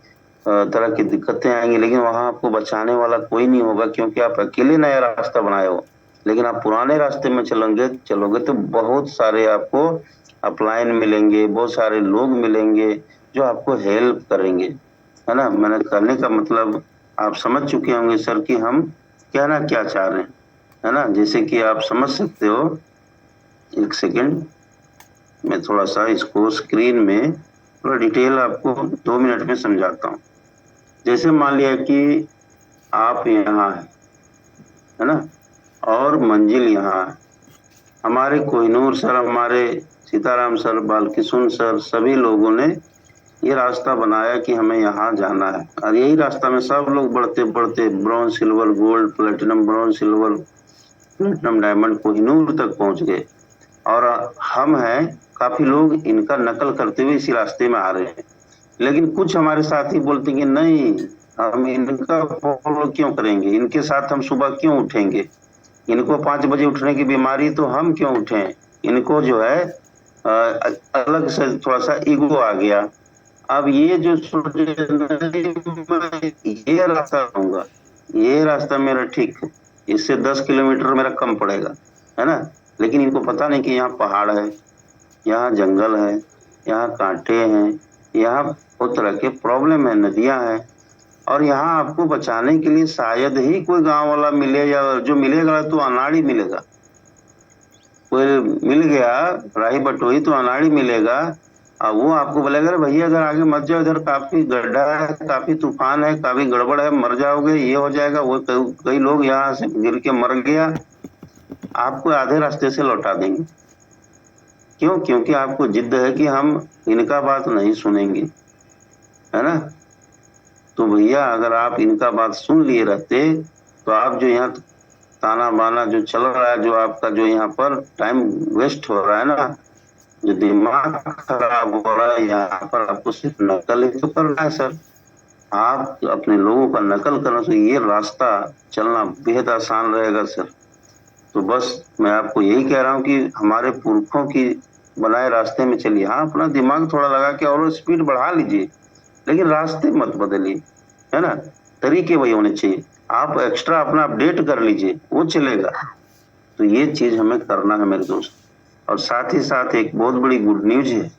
तरह की दिक्कतें आएंगी, लेकिन वहां आपको बचाने वाला कोई नहीं होगा क्योंकि आप अकेले नया रास्ता बनाए हो। लेकिन आप पुराने रास्ते में चलोगे तो बहुत सारे आपको अपलाइन मिलेंगे, बहुत सारे लोग मिलेंगे जो आपको हेल्प करेंगे, है ना। मैंने करने का मतलब आप समझ चुके होंगे सर कि हम कहना क्या चाह रहे हैं, है ना। जैसे कि आप समझ सकते हो, एक सेकेंड मैं थोड़ा सा इसको स्क्रीन में थोड़ा डिटेल आपको 2 मिनट में समझाता हूँ। जैसे मान लिया कि आप यहाँ है ना, और मंजिल यहाँ है। हमारे कोहिनूर सर, हमारे सीताराम सर, बालकिशुन सर, सभी लोगों ने ये रास्ता बनाया कि हमें यहाँ जाना है और यही रास्ता में सब लोग बढ़ते बढ़ते bronze, silver, gold, platinum, bronze, silver, platinum, diamond, Kohinoor तक पहुंच गए। और हम हैं काफी लोग इनका नकल करते हुए इसी रास्ते में आ रहे हैं, लेकिन कुछ हमारे साथी बोलते हैं कि नहीं, हम इनका फॉलो क्यों करेंगे, इनके साथ हम सुबह क्यों उठेंगे, इनको 5 बजे उठने की बीमारी तो हम क्यों उठें। इनको जो है अलग से थोड़ा सा ईगो आ गया। अब ये जो सोचे ये रास्ता लूंगा, ये रास्ता मेरा ठीक है, इससे 10 किलोमीटर मेरा कम पड़ेगा, है ना। लेकिन इनको पता नहीं कि यहाँ पहाड़ है, यहाँ जंगल है, यहाँ कांटे हैं, यहाँ बहुत तरह के प्रॉब्लम है, नदियां हैं, और यहाँ आपको बचाने के लिए शायद ही कोई गांव वाला मिले, या जो मिलेगा तो अनाड़ी मिलेगा। कोई मिल गया राही बटोही तो अनाड़ी मिलेगा, और वो आपको बोलेगा भैया इधर आगे मत जाओ, इधर काफी गड्ढा है, काफी तूफान है, काफी गड़बड़ है, मर जाओगे, ये हो जाएगा। वो कई लोग यहाँ से गिर के मर गया, आपको आधे रास्ते से लौटा देंगे। क्यों? क्योंकि आपको जिद है कि हम इनका बात नहीं सुनेंगे, है ना। तो भैया अगर आप इनका बात सुन लिए रहते तो आप जो यहाँ ताना बाना जो चल रहा है, जो आपका जो यहाँ पर टाइम वेस्ट हो रहा है ना, जो दिमाग खराब हो रहा है, यहाँ पर आपको सिर्फ नकल ही तो करना है सर। आप अपने लोगों का नकल करने से ये रास्ता चलना बेहद आसान रहेगा सर। तो बस मैं आपको यही कह रहा हूँ कि हमारे पुरखों की बनाए रास्ते में चलिए। हाँ, अपना दिमाग थोड़ा लगा के और स्पीड बढ़ा लीजिए, लेकिन रास्ते मत बदलिए, है ना। तरीके वही होने चाहिए, आप एक्स्ट्रा अपना अपडेट कर लीजिए, वो चलेगा। तो ये चीज हमें करना है मेरे दोस्त। और साथ ही साथ एक बहुत बड़ी गुड न्यूज है,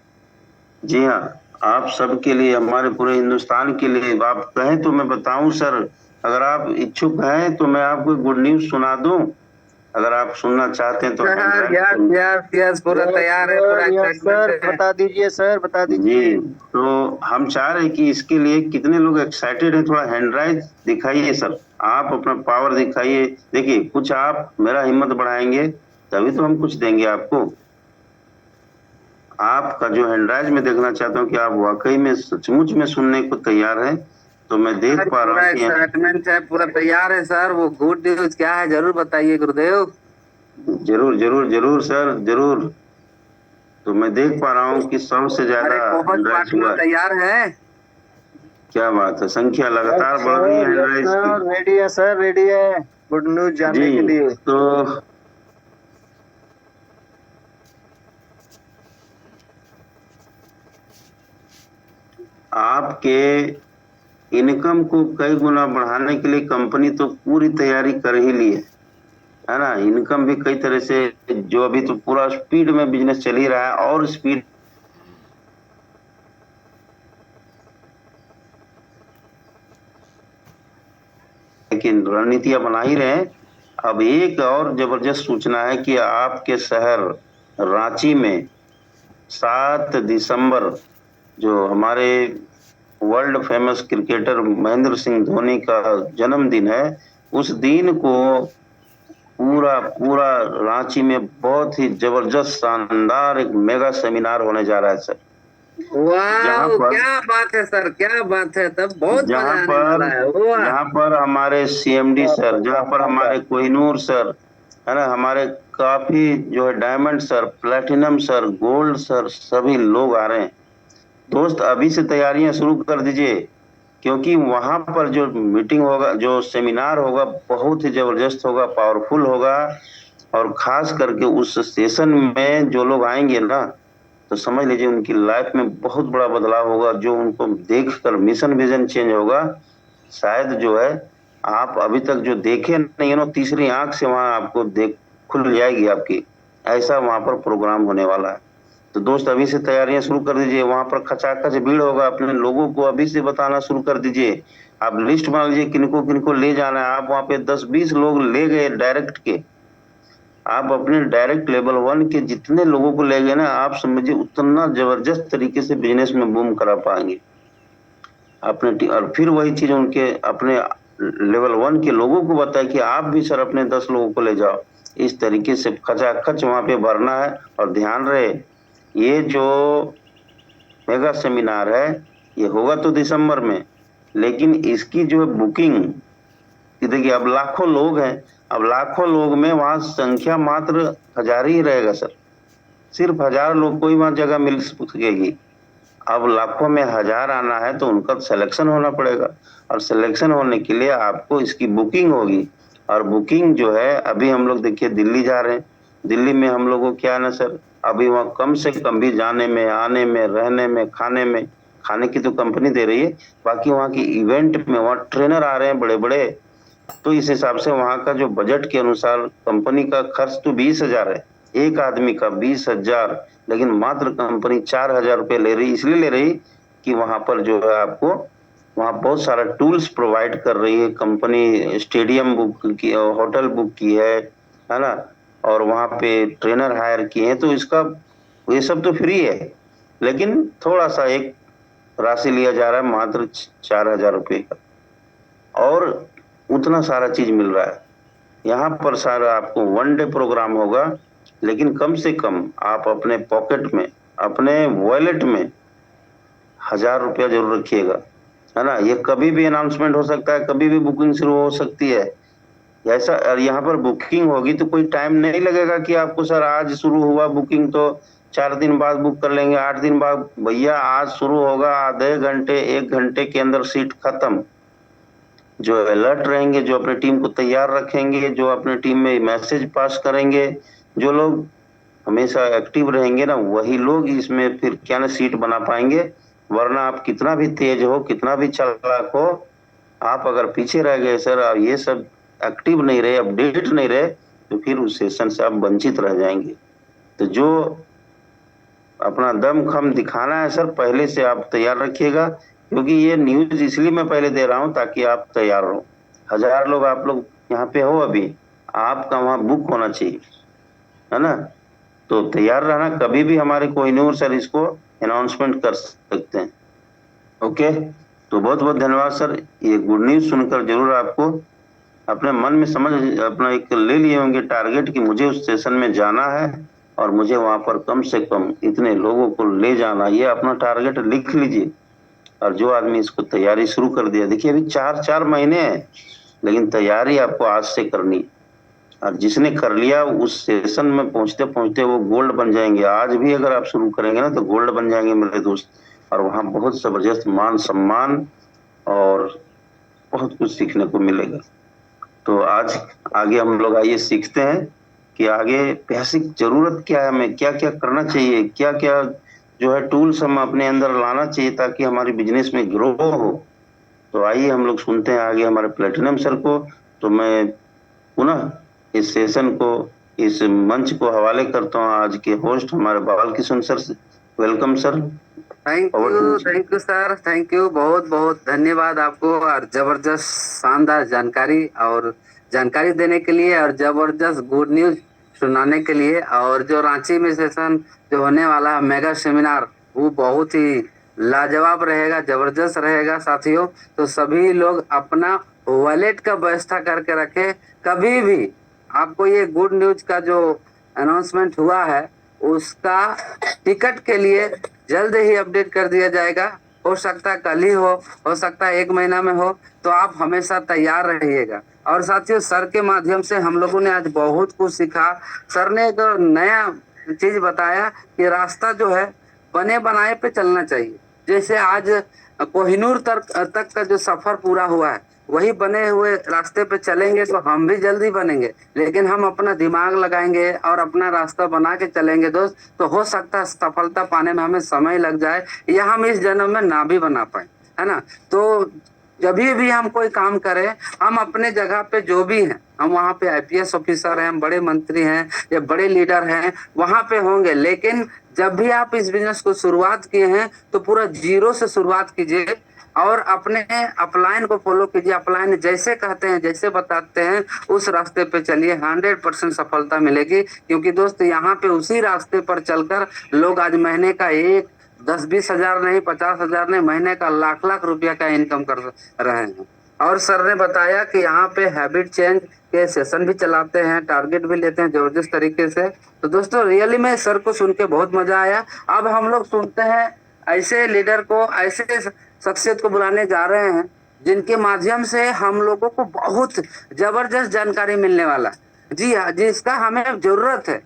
जी हाँ, आप सबके लिए, हमारे पूरे हिंदुस्तान के लिए। आप कहें तो मैं बताऊं सर, अगर आप इच्छुक हैं तो मैं आपको गुड न्यूज सुना दूं, अगर आप सुनना चाहते हैं तो। यस पूरा तैयार है, पूरा सर बता दीजिए सर, बता दीजिए जी। तो हम चाह रहे हैं कि इसके लिए कितने लोग एक्साइटेड हैं, थोड़ा हैंड राइज दिखाइए सर, आप अपना पावर दिखाइए। देखिए कुछ आप मेरा हिम्मत बढ़ाएंगे तभी तो हम कुछ देंगे आपको। आपका जो हैंड राइज में देखना चाहता हूँ कि आप वाकई में सचमुच में सुनने को तैयार हैं। तो मैं देख पा रहा हूँ कि एक्साइटमेंट है, पूरा तैयार है सर। वो गुड न्यूज क्या है जरूर बताइए गुरुदेव। जरूर जरूर जरूर सर, जरूर। तो मैं देख पा रहा हूँ कि 100 से ज्यादा पार्टनर तैयार है। क्या बात है, संख्या लगातार बढ़ रही है एनालिस्ट की। रेडी है सर, रेडी है गुड न्यूज जानने के जी लिए। तो आपके इनकम को कई गुना बढ़ाने के लिए कंपनी तो पूरी तैयारी कर ही ली है ना। इनकम भी कई तरह से, जो अभी तो पूरा स्पीड में बिजनेस चल ही रहा है और स्पीड लेकिन रणनीतियां बना ही रहे हैं। अब एक और जबरदस्त सूचना है कि आपके शहर रांची में 7 दिसंबर जो हमारे world famous cricketer Mahendra Singh Dhoni का जन्मदिन है, उस दिन को पूरा पूरा रांची में बहुत ही जबरदस्त शानदार एक मेगा सेमिनार होने जा रहा है सर। वाह, क्या बात है सर, क्या बात है। तब बहुत मजा आने वाला है। वाह, जहाँ पर हमारे सीएमडी सर, जहाँ पर हमारे कोहिनूर सर है ना, हमारे काफी जो है diamond sir, platinum sir, gold sir, सभी लोग आ रहे हैं। दोस्त अभी से तैयारियां शुरू कर दीजिए, क्योंकि वहां पर जो मीटिंग होगा, जो सेमिनार होगा, बहुत ही जबरदस्त होगा, पावरफुल होगा। और खास करके उस सेशन में जो लोग आएंगे ना, तो समझ लीजिए उनकी लाइफ में बहुत बड़ा बदलाव होगा। जो उनको देखकर मिशन विजन चेंज होगा। शायद जो है आप अभी तक जो देखे नहीं है ना, तीसरी आंख से वहां आपको देख खुल जाएगी आपकी। ऐसा वहां पर प्रोग्राम होने वाला है। तो दोस्त अभी से तैयारियां शुरू कर दीजिए। वहां पर खचाखच भीड़ होगा, अपने लोगों को अभी से बताना शुरू कर दीजिए। आप लिस्ट बना लीजिए किनको किनको ले जाना है। आप वहां पे 10-20 लोग ले गए डायरेक्ट के, आप अपने डायरेक्ट लेवल 1 के जितने लोगों को ले गए ना, आप समझिए उतना जबरदस्त तरीके से बिजनेस में बूम करा पाएंगे अपने। और फिर वही चीज उनके अपने लेवल 1 के लोगों को बताए कि आप भी सर अपने 10 लोगों को ले जाओ। इस तरीके से खचाखच वहां पे भरना है। और ध्यान रहे, ये जो मेगा सेमिनार है ये होगा तो दिसंबर में, लेकिन इसकी जो बुकिंग, देखिए अब लाखों लोग हैं, अब लाखों लोग में वहां संख्या मात्र 1000 ही रहेगा सर। सिर्फ 1000 लोग को ही वहां जगह मिल सकेगी। अब लाखों में 1000 आना है तो उनका सिलेक्शन होना पड़ेगा, और सिलेक्शन होने के लिए आपको इसकी बुकिंग होगी। और बुकिंग जो है, अभी हम लोग देखिए दिल्ली जा रहे हैं। दिल्ली में हम लोगों को क्या है ना सर, अभी वहाँ कम से कम भी जाने में, आने में, रहने में, खाने की तो कंपनी दे रही है, बाकी वहाँ की इवेंट में वहाँ ट्रेनर आ रहे हैं बड़े बड़े। तो इस हिसाब से वहाँ का जो बजट के अनुसार कंपनी का खर्च तो 20,000 है, एक आदमी का 20,000, लेकिन मात्र कंपनी 4,000 रुपये ले रही। इसलिए ले रही कि वहां पर जो है आपको वहां बहुत सारा टूल्स प्रोवाइड कर रही है कंपनी। स्टेडियम बुक की, होटल बुक की है ना, और वहां पे ट्रेनर हायर किए हैं। तो इसका ये सब तो फ्री है, लेकिन थोड़ा सा एक राशि लिया जा रहा है मात्र 4,000 रुपये का, और उतना सारा चीज मिल रहा है यहाँ पर। सारा आपको 1 डे प्रोग्राम होगा, लेकिन कम से कम आप अपने पॉकेट में, अपने वॉलेट में 1000 रुपया जरूर रखिएगा, है ना। ये कभी भी अनाउंसमेंट हो सकता है, कभी भी बुकिंग शुरू हो सकती है। ऐसा यहाँ पर बुकिंग होगी तो कोई टाइम नहीं लगेगा कि आपको सर आज शुरू हुआ बुकिंग तो 4 दिन बाद बुक कर लेंगे, 8 दिन बाद। भैया आज शुरू होगा, आधे घंटे 1 घंटे के अंदर सीट खत्म। जो अलर्ट रहेंगे, जो अपने टीम को तैयार रखेंगे, जो अपने टीम में मैसेज पास करेंगे, जो लोग हमेशा एक्टिव रहेंगे ना, वही लोग इसमें फिर क्या ना सीट बना पाएंगे। वरना आप कितना भी तेज हो, कितना भी चालाक हो, आप अगर पीछे रह गए सर और ये सब एक्टिव नहीं रहे, अपडेट नहीं रहे, तो फिर उस सेशन से आप वंचित रह जाएंगे। तो जो अपना दम खम दिखाना है सर, पहले से आप तैयार रखिएगा, क्योंकि ये न्यूज इसलिए मैं पहले दे रहा हूँ ताकि आप तैयार रहो। 1000 लोग आप लोग यहाँ पे हो, अभी आपका वहाँ बुक होना चाहिए, है ना। तो तैयार रहना, कभी भी हमारे कोहिनूर सर इसको अनाउंसमेंट कर सकते हैं। ओके, तो बहुत बहुत धन्यवाद सर। ये गुड न्यूज सुनकर जरूर आपको अपने मन में समझ अपना एक ले लिए होंगे टारगेट कि मुझे उस सेशन में जाना है और मुझे वहां पर कम से कम इतने लोगों को ले जाना। ये अपना टारगेट लिख लीजिए। और जो आदमी इसको तैयारी शुरू कर दिया, देखिए अभी 4 महीने हैं, लेकिन तैयारी आपको आज से करनी। और जिसने कर लिया उस सेशन में पहुंचते पहुंचते वो गोल्ड बन जाएंगे। आज भी अगर आप शुरू करेंगे ना तो गोल्ड बन जाएंगे मेरे दोस्त। और वहां बहुत जबरदस्त मान सम्मान और बहुत कुछ सीखने को मिलेगा। तो आज आगे हम लोग आइए सीखते हैं कि आगे बेसिक जरूरत क्या है, हमें क्या क्या करना चाहिए, क्या क्या जो है टूल्स हम अपने अंदर लाना चाहिए ताकि हमारी बिजनेस में ग्रो हो। तो आइए हम लोग सुनते हैं आगे हमारे प्लेटिनम सर को। तो मैं पुनः इस सेशन को, इस मंच को हवाले करता हूँ आज के होस्ट हमारे बाल किशन सर से। Welcome sir. Thank you sir, thank you, बहुत बहुत धन्यवाद आपको, और जबरदस्त शानदार जानकारी देने के लिए, और जबरदस्त गुड न्यूज सुनाने के लिए। और जो रांची में सेशन जो होने वाला है मेगा सेमिनार, वो बहुत ही लाजवाब रहेगा, जबरदस्त रहेगा साथियों। तो सभी लोग अपना वॉलेट का व्यवस्था करके रखें। कभी भी आपको ये गुड न्यूज का जो अनाउंसमेंट हुआ है उसका टिकट के लिए जल्द ही अपडेट कर दिया जाएगा। हो सकता है कल ही हो सकता है 1 महीना में हो, तो आप हमेशा तैयार रहिएगा। और साथियों, सर के माध्यम से हम लोगों ने आज बहुत कुछ सीखा। सर ने एक नया चीज बताया कि रास्ता जो है बने बनाए पे चलना चाहिए। जैसे आज कोहिनूर तक का जो सफर पूरा हुआ है, वही बने हुए रास्ते पे चलेंगे तो हम भी जल्दी बनेंगे। लेकिन हम अपना दिमाग लगाएंगे और अपना रास्ता बना के चलेंगे दोस्त, तो हो सकता है सफलता पाने में हमें समय लग जाए या हम इस जन्म में ना भी बना पाए, है ना। तो जब भी हम कोई काम करें, हम अपने जगह पे जो भी हैं, हम वहाँ पे आईपीएस ऑफिसर हैं, हम बड़े मंत्री हैं या बड़े लीडर हैं, वहाँ पे होंगे। लेकिन जब भी आप इस बिजनेस को शुरुआत किए हैं तो पूरा जीरो से शुरुआत कीजिए और अपने अपलाइन को फॉलो कीजिए। अपलाइन जैसे कहते हैं, जैसे बताते हैं, उस रास्ते पे चलिए, 100% सफलता मिलेगी। क्योंकि दोस्त यहाँ पे उसी रास्ते पर चलकर लोग आज महीने का 10-20 हजार नहीं, 50 हजार नहीं, महीने का लाख रुपया का इनकम कर रहे हैं। और सर ने बताया कि यहाँ पे हैबिट चेंज के सेशन भी चलाते हैं, टारगेट भी लेते हैं जबरदस्त तरीके से। तो दोस्तों, रियली में सर को सुन के बहुत मजा आया। अब हम लोग सुनते हैं ऐसे लीडर को, ऐसे शख्सियत को बुलाने जा रहे हैं जिनके माध्यम से हम लोगों को बहुत जबरदस्त जानकारी मिलने वाला है। जी हाँ, जिसका हमें जरूरत है।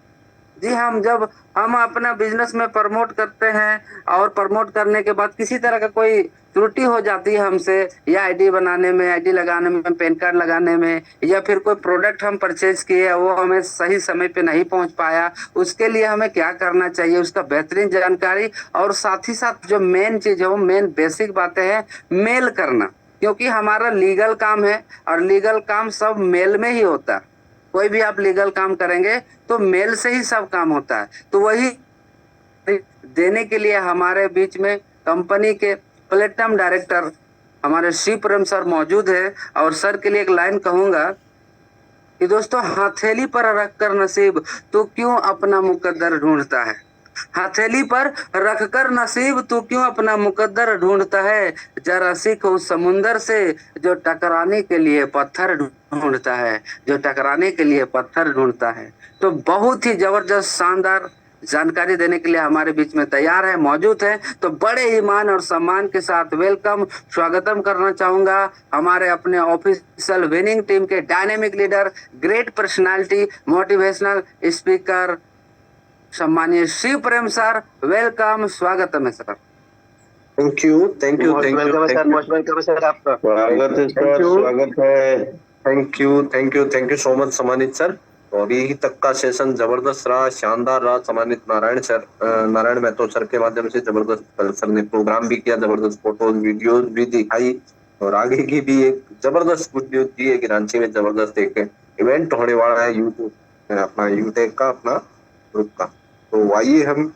जी, जब हम अपना बिजनेस में प्रमोट करते हैं और प्रमोट करने के बाद किसी तरह का कोई त्रुटि हो जाती है हमसे, या आईडी बनाने में, आईडी लगाने में, पैन कार्ड लगाने में, या फिर कोई प्रोडक्ट हम परचेज किए वो हमें सही समय पे नहीं पहुंच पाया, उसके लिए हमें क्या करना चाहिए, उसका बेहतरीन जानकारी। और साथ ही साथ जो मेन चीज है, वो मेन बेसिक बातें हैं, मेल करना। क्योंकि हमारा लीगल काम है और लीगल काम सब मेल में ही होता है। कोई भी आप लीगल काम करेंगे तो मेल से ही सब काम होता है। तो वही देने के लिए हमारे बीच में कंपनी के प्लेटिनम डायरेक्टर हमारे शिव प्रेम सर मौजूद है। और सर के लिए एक लाइन कहूंगा कि दोस्तों, हथेली पर रखकर नसीब तू क्यों अपना मुकद्दर ढूंढता है, हथेली पर रखकर नसीब तू क्यों अपना मुकद्दर ढूंढता है, जरा सीख उस समुंदर से जो टकराने के लिए पत्थर ढूंढता है, जो टकराने के लिए पत्थर ढूंढता है। तो बहुत ही जबरदस्त शानदार जानकारी देने के लिए हमारे बीच में तैयार है, मौजूद है। तो बड़े ही मान और सम्मान के साथ वेलकम, स्वागतम करना चाहूंगा हमारे अपने ऑफिशियल विनिंग टीम के dynamic leader, great personality, motivational speaker, सम्मानीय शिव प्रेम सर। वेलकम, स्वागतम है sir. Thank you welcome sir, आपका स्वागत है सर, स्वागत है। थैंक यू सो मच सम्मानित सर। तो अभी तक का सेशन जबरदस्त रहा, शानदार रहा। सम्मानित नारायण महतो सर के माध्यम से जबरदस्त सर ने प्रोग्राम भी किया, जबरदस्त फोटोज वीडियोज भी दिखाई, और आगे की भी एक जबरदस्त गुड न्यूज दी है कि रांची में जबरदस्त एक इवेंट होने वाला है यूट्यूब अपना यूटेक का, अपना ग्रुप का। तो आइए हम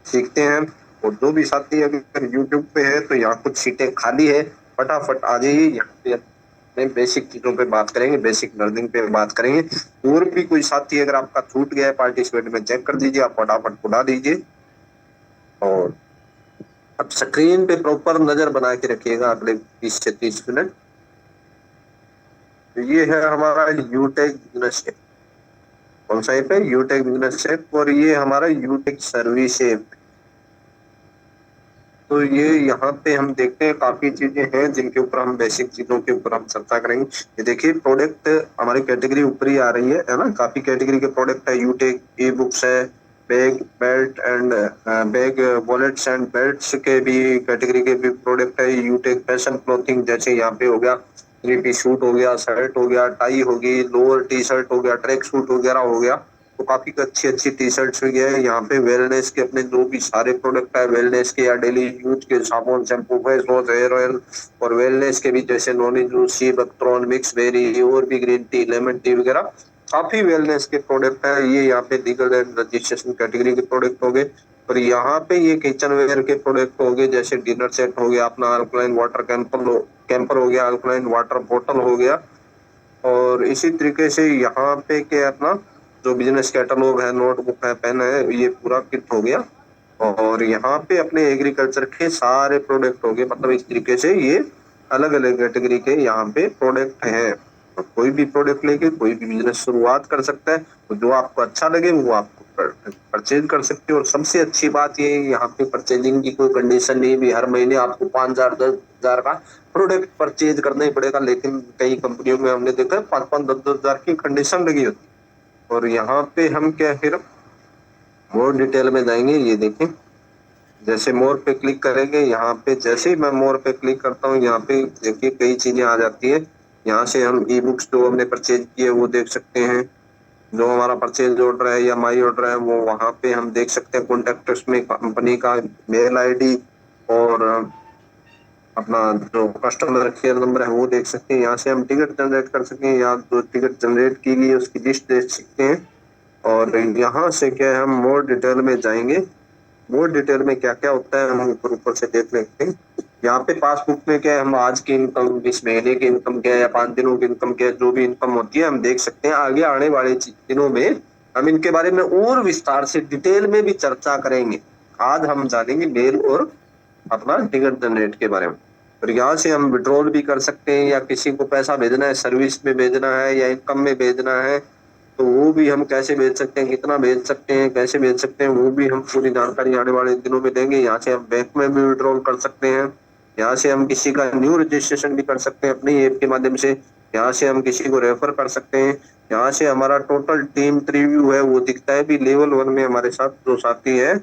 सीखते हैं। और जो भी साथी अगर यूट्यूब पे है तो यहाँ कुछ सीटें खाली है, फटाफट आ जाइए। यहाँ पे बेसिक चीजों पे बात करेंगे, बेसिक लर्निंग पे बात करेंगे। और भी कोई साथी अगर आपका छूट गया है पार्टिसिपेट में, चेक कर दीजिए, आप फटाफट बुला दीजिए। और अब स्क्रीन पे प्रॉपर नजर बना के रखिएगा अगले 20 से 30 मिनट। तो ये है हमारा यूटेक बिजनेस ऐप। कौन सा ऐप है? यूटेक बिजनेस ऐप। और ये हमारा यूटेक सर्विस ऐप। तो ये यहाँ पे हम देखते हैं काफी चीजें हैं जिनके ऊपर हम बेसिक चीजों के ऊपर हम चर्चा करेंगे। ये देखिए, प्रोडक्ट हमारी कैटेगरी ऊपर ही आ रही है ना। काफी कैटेगरी के प्रोडक्ट है। यूटेक ई बुक्स है, bag belt and bag wallets and belts के भी कैटेगरी के भी प्रोडक्ट है। यूटेक फैशन क्लोथिंग, जैसे यहाँ पे हो गया 3 पीस सूट हो गया, शर्ट हो गया, टाई होगी, लोअर टी शर्ट हो गया, ट्रैक सूट वगैरह हो गया। तो काफी अच्छी अच्छी टी शर्ट्स भी है यहाँ पे। वेलनेस के अपने जो भी सारे प्रोडक्ट है, वेलनेस के या डेली यूज के साबुन, shampoo, face wash, hair oil, और वेलनेस के भी जैसे noni juice, sea buckthorn बेरी और भी ग्रीन टी, लेमन टी वगैरह काफी वेलनेस के प्रोडक्ट है। ये यहाँ पे लीगल एंड रजिस्ट्रेशन कैटेगरी के प्रोडक्ट हो गए। और यहाँ पे ये किचन वेयर के प्रोडक्ट हो गए, जैसे डिनर सेट हो गया, अपना अल्कलाइन वाटर कैंपर हो गया, अल्कलाइन वाटर बोतल हो गया। और इसी तरीके से यहाँ पे क्या अपना जो बिजनेस कैटलॉग है, नोटबुक है, पेन है, ये पूरा किट हो गया। और यहाँ पे अपने एग्रीकल्चर के सारे प्रोडक्ट हो गए। मतलब इस तरीके से ये अलग अलग कैटेगरी के यहाँ पे प्रोडक्ट हैं। तो कोई भी प्रोडक्ट लेके कोई भी बिजनेस शुरुआत कर सकता है। तो जो आपको अच्छा लगे वो आप परचेज कर सकते हो। और सबसे अच्छी बात ये यहाँ पे परचेजिंग की कोई कंडीशन नहीं भी, हर महीने आपको 5,000 10,000 का प्रोडक्ट परचेज करना ही पड़ेगा। लेकिन कई कंपनियों में हमने देखा है 5,500 10,000 की कंडीशन लगी होती है। और यहाँ पे हम क्या फिर मोर डिटेल में जाएंगे। ये देखें, जैसे मोर पे क्लिक करेंगे, यहाँ पे जैसे ही मैं मोर पे क्लिक करता हूँ, यहाँ पे देखिए कई चीजें आ जाती है। यहाँ से हम ई बुक्स जो हमने परचेज किए वो देख सकते हैं। जो हमारा परचेज ऑर्डर है या माई ऑर्डर है वो वहाँ पे हम देख सकते हैं। कॉन्टेक्ट में कंपनी का मेल आईडी और अपना जो कस्टमर केयर नंबर है वो देख सकते हैं। यहाँ से हम टिकट जनरेट कर सकते हैं, या जो टिकट जनरेट की गई उसकी लिस्ट देख सकते हैं। और यहाँ से क्या है, हम मोर डिटेल में जाएंगे। मोर डिटेल में क्या क्या होता है हम ऊपर ऊपर से देख लेते हैं। यहाँ पे पासबुक में क्या है, हम आज की इनकम, इस महीने की इनकम क्या है, या 5 दिनों की इनकम क्या है, जो भी इनकम होती है हम देख सकते हैं। आगे आने वाले दिनों में हम इनके बारे में और विस्तार से डिटेल में भी चर्चा करेंगे। आज हम जानेंगे मेल और अपना टिकट जनरेट के बारे में। और यहाँ से हम विड्रॉल भी कर सकते हैं, या किसी को पैसा भेजना है, सर्विस में भेजना है या इनकम में भेजना है, तो वो भी हम कैसे भेज सकते हैं, कितना भेज सकते हैं, कैसे भेज सकते हैं, वो भी हम पूरी जानकारी आने वाले दिनों में देंगे। यहाँ से हम बैंक में भी विड्रॉल कर सकते हैं। यहाँ से हम किसी का न्यू रजिस्ट्रेशन भी कर सकते हैं अपनी ऐप के माध्यम से। यहाँ से हम किसी को रेफर कर सकते हैं। यहाँ से हमारा टोटल टीम रिव्यू है वो दिखता है भी। लेवल 1 में हमारे साथ जो साथी है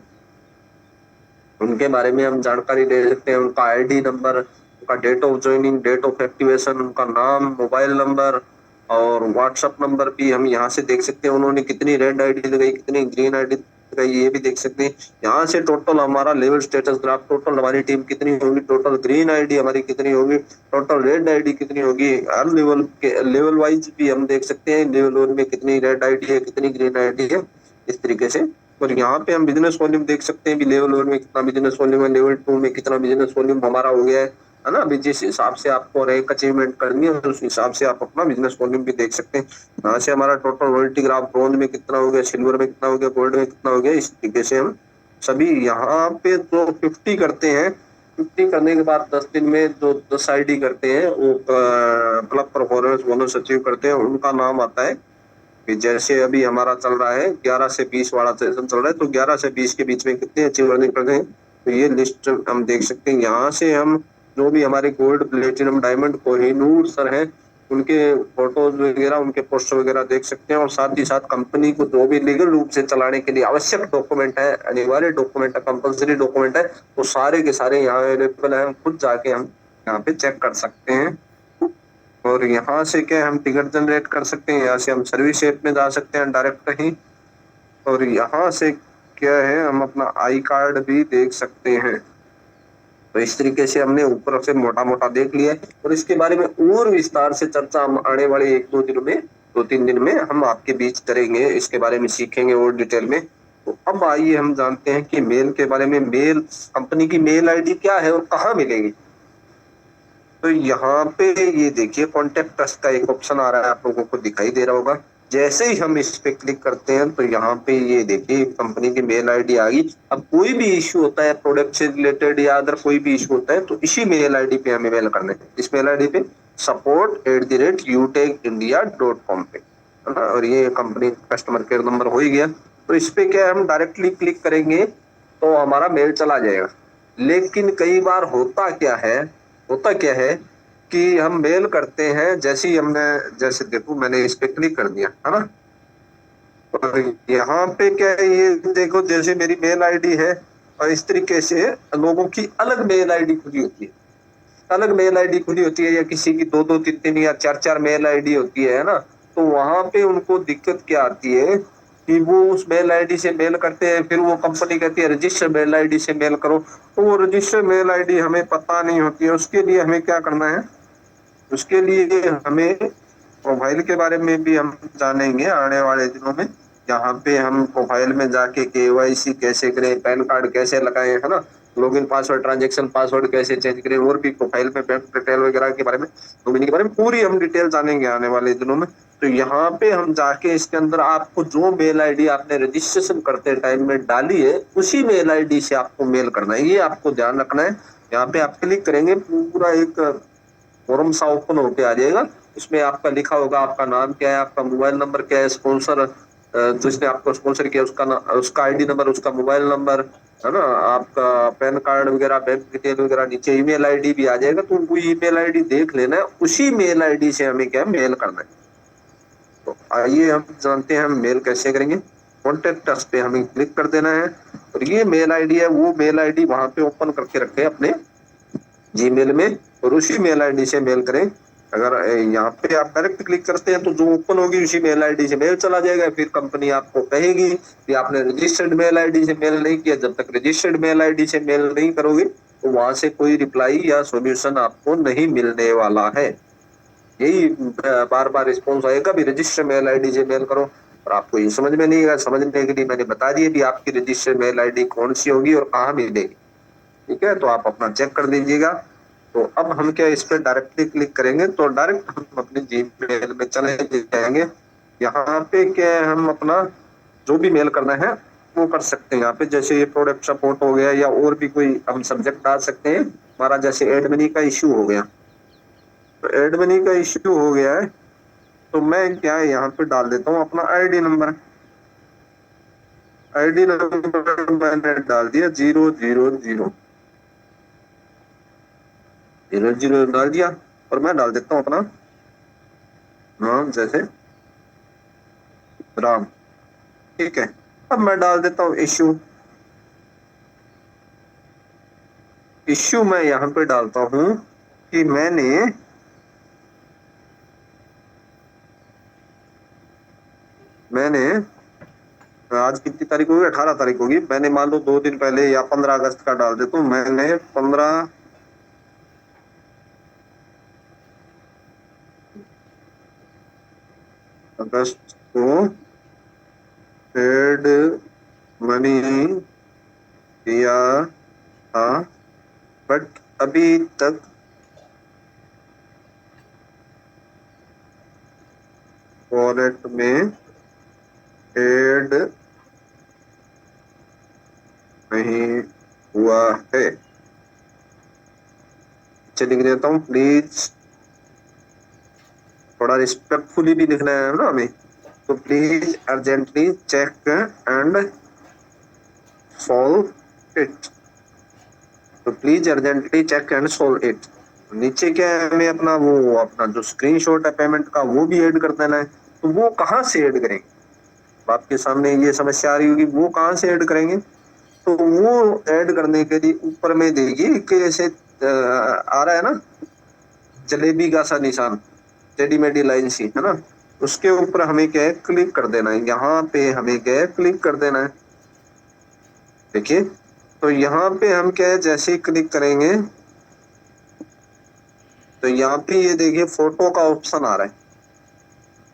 उनके बारे में हम जानकारी ले सकते हैं। उनका आईडी नंबर, उनका date of joining, date of activation, उनका नाम, मोबाइल नंबर और व्हाट्सएप नंबर भी हम यहाँ से देख सकते हैं। उन्होंने कितनी रेड आईडी लगाई, कितनी ग्रीन आईडी लगाई, ये भी देख सकते हैं। यहाँ से टोटल हमारा लेवल स्टेटस ग्राफ, टोटल हमारी टीम कितनी होगी, टोटल ग्रीन आईडी हमारी कितनी होगी, टोटल रेड आईडी कितनी होगी, हर लेवल के लेवल वाइज भी हम देख सकते हैं। लेवल 1 में कितनी रेड आईडी है, कितनी ग्रीन आईडी है, इस तरीके से। और यहाँ पे हम बिजनेस वॉल्यूम देख सकते हैं भी। लेवल 1 में कितना बिजनेस वॉल्यूम है, लेवल 2 में कितना बिजनेस वॉल्यूम हमारा हो गया है ना। अभी जिस हिसाब से आपको रैंक अचीवमेंट करनी है उस हिसाब से आप अपना बिजनेस वॉल्यूम भी देख सकते हैं। यहाँ से हमारा टोटल रॉयल्टी ग्राफ ब्रोंज में कितना हो गया, सिल्वर में कितना हो गया, गोल्ड में कितना हो गया, इस तरीके से हम सभी यहाँ पे जो 50 करते हैं, 50 करने के बाद 10 दिन में जो 10 आईडी करते हैं वो क्लब परफॉर्मेंस बोनस अचीव करते हैं, उनका नाम आता है। जैसे अभी हमारा चल रहा है 11 से 20 वाला सेशन चल रहा है, तो 11 से 20 के बीच में कितने अचीव अर्निंग करते हैं, तो ये लिस्ट हम देख सकते हैं। यहाँ से हम जो भी हमारे gold, platinum, diamond, Kohinoor sir हैं उनके फोटोज वगैरह, उनके पोस्ट वगैरह देख सकते हैं। और साथ ही साथ कंपनी को जो भी लीगल रूप से चलाने के लिए आवश्यक डॉक्यूमेंट है, अनिवार्य डॉक्यूमेंट है, कंपल्सरी डॉक्यूमेंट है, वो सारे के सारे यहाँ अवेलेबल है। हम खुद जाके हम यहाँ पे चेक कर सकते हैं। और यहाँ से क्या हम टिकट जनरेट कर सकते हैं। यहाँ से हम सर्विस ऐप में जा सकते हैं डायरेक्ट ही। और यहाँ से क्या है, हम अपना आई कार्ड भी देख सकते हैं। तो इस तरीके से हमने ऊपर से मोटा मोटा देख लिया। और इसके बारे में और विस्तार से चर्चा हम आने वाले 1-2 दिनों में, 2-3 दिन में हम आपके बीच करेंगे, इसके बारे में सीखेंगे और डिटेल में। तो अब आइए हम जानते हैं कि मेल के बारे में। मेल कंपनी की मेल आईडी क्या है और कहाँ मिलेगी। तो यहाँ पे ये देखिए कॉन्टेक्ट अस का एक ऑप्शन आ रहा है, आप लोगों को दिखाई दे रहा होगा। जैसे ही हम इस पे क्लिक करते हैं तो यहाँ पे ये देखिए कंपनी की मेल आईडी आ गई। अब कोई भी इश्यू होता है प्रोडक्ट से रिलेटेड या अदर कोई भी इश्यू होता है तो इसी मेल आईडी पे हमें मेल करना है। इस मेल आईडी पे support@utecindia.com पे, है ना। और ये कंपनी कस्टमर केयर नंबर हो ही गया। तो इस पे क्या हम डायरेक्टली क्लिक करेंगे तो हमारा मेल चला जाएगा। लेकिन कई बार होता क्या है कि हम मेल करते हैं, जैसे ही हमने, जैसे देखो मैंने इस पे क्लिक कर दिया, है ना। और यहाँ पे क्या है, ये देखो जैसे मेरी मेल आईडी है और इस तरीके से लोगों की अलग मेल आईडी खुली होती है, अलग मेल आईडी खुली होती है, या किसी की दो दो तीन तीन या चार चार मेल आईडी होती है ना। तो वहां पे उनको दिक्कत क्या आती है कि वो उस मेल आईडी से मेल करते हैं, फिर वो कंपनी कहती है रजिस्टर मेल आईडी से मेल करो, तो वो रजिस्टर मेल आईडी हमें पता नहीं होती है। उसके लिए हमें क्या करना है, उसके लिए हमें प्रोफाइल के बारे में भी हम जानेंगे आने वाले दिनों में। यहाँ पे हम प्रोफाइल में जाके केवाईसी कैसे करें, पैन कार्ड कैसे लगाएं, है ना, लॉगिन पासवर्ड, ट्रांजैक्शन पासवर्ड कैसे चेंज करें, और भी प्रोफाइल में बैंक डिटेल वगैरह के बारे में, नॉमिनी के बारे में पूरी हम डिटेल जानेंगे आने वाले दिनों में। तो यहाँ पे हम जाके इसके अंदर आपको जो मेल आईडी आपने रजिस्ट्रेशन करते टाइम में डाली है उसी मेल आईडी से आपको मेल करना है, ये आपको ध्यान रखना है। यहाँ पे आप क्लिक करेंगे, पूरा एक फॉर्म सा ओपन होके आ जाएगा। इसमें आपका लिखा होगा आपका नाम क्या है, आपका मोबाइल नंबर क्या है, स्पॉन्सर जिसने आपको स्पॉन्सर किया उसका आईडी नंबर, उसका मोबाइल नंबर, है ना, आपका पैन कार्ड वगैरह, बैंक डिटेल वगैरह, नीचे ईमेल आईडी भी आ जाएगा। तो वो ईमेल आईडी देख लेना है, उसी मेल आईडी से हमें क्या मेल करना है। तो आइए हम जानते हैं हम मेल कैसे करेंगे। कॉन्टेक्ट अस पे हमें क्लिक कर देना है, और ये मेल आईडी है, वो मेल आईडी वहां पे ओपन करके रखे अपने जीमेल में, और उसी मेल आईडी से मेल करें। अगर यहाँ पे आप डायरेक्ट क्लिक करते हैं तो जो ओपन होगी उसी मेल आईडी से मेल चला जाएगा। फिर कंपनी आपको कहेगी कि आपने रजिस्टर्ड मेल आईडी से मेल नहीं किया। जब तक रजिस्टर्ड मेल आईडी से मेल नहीं करोगे तो वहां से कोई रिप्लाई या सॉल्यूशन आपको नहीं मिलने वाला है। यही बार बार रिस्पॉन्स आएगा भी रजिस्टर्ड मेल आईडी से मेल करो। और आपको ये समझ में नहीं आएगा, समझने के लिए मैंने बता दिया भी आपकी रजिस्टर्ड मेल आईडी कौन सी होगी और कहाँ मिलेगी। ठीक है, तो आप अपना चेक कर दीजिएगा। तो अब हम क्या इस पे डायरेक्टली क्लिक करेंगे तो डायरेक्ट हम अपने जीमेल में चले जाएंगे। यहाँ पे क्या है, हम अपना जो भी मेल करना है वो कर सकते हैं। यहाँ पे जैसे ये प्रोडक्ट सपोर्ट हो गया, या और भी कोई हम सब्जेक्ट डाल सकते हैं। हमारा जैसे एड मनी का इश्यू हो गया, तो एड मनी का इश्यू हो गया है, तो मैं क्या है यहाँ पे डाल देता हूँ अपना आईडी नंबर। आईडी नंबर मैंने डाल दिया 000 डाल दिया, और मैं डाल देता हूँ अपना नाम, जैसे राम। ठीक है, अब मैं डाल देता हूँ इश्यू मैं यहाँ पे डालता हूँ कि मैंने आज कितनी तारीख होगी, 18 तारीख होगी। मैंने मान लो 2 दिन पहले या 15 अगस्त का डाल देता हूँ। मैंने 15 अगस्त को एड मनी दिया था, बट अभी तक वॉलेट में एड नहीं हुआ है। लिख देता हूँ, प्लीज, थोड़ा रिस्पेक्टफुली भी लिखना है ना हमें। तो please urgently check and solve it. तो please urgently check and solve it. नीचे क्या है, हमें अपना जो स्क्रीनशॉट है पेमेंट का वो भी ऐड कर देना है। तो वो कहाँ से ऐड करेंगे, आपके सामने ये समस्या आ रही होगी, वो कहाँ से ऐड करेंगे। तो वो ऐड करने के लिए ऊपर में देखिए कि ऐसे आ रहा है ना जलेबी का सा निशान, टेढ़ी मेढ़ी लाइन सी, है ना, उसके ऊपर हमें क्या है क्लिक कर देना है। यहाँ पे हमें क्या है क्लिक कर देना है। देखिए, तो यहाँ पे हम क्या है जैसे ही क्लिक करेंगे तो यहाँ पे ये देखिए फोटो का ऑप्शन आ रहा है।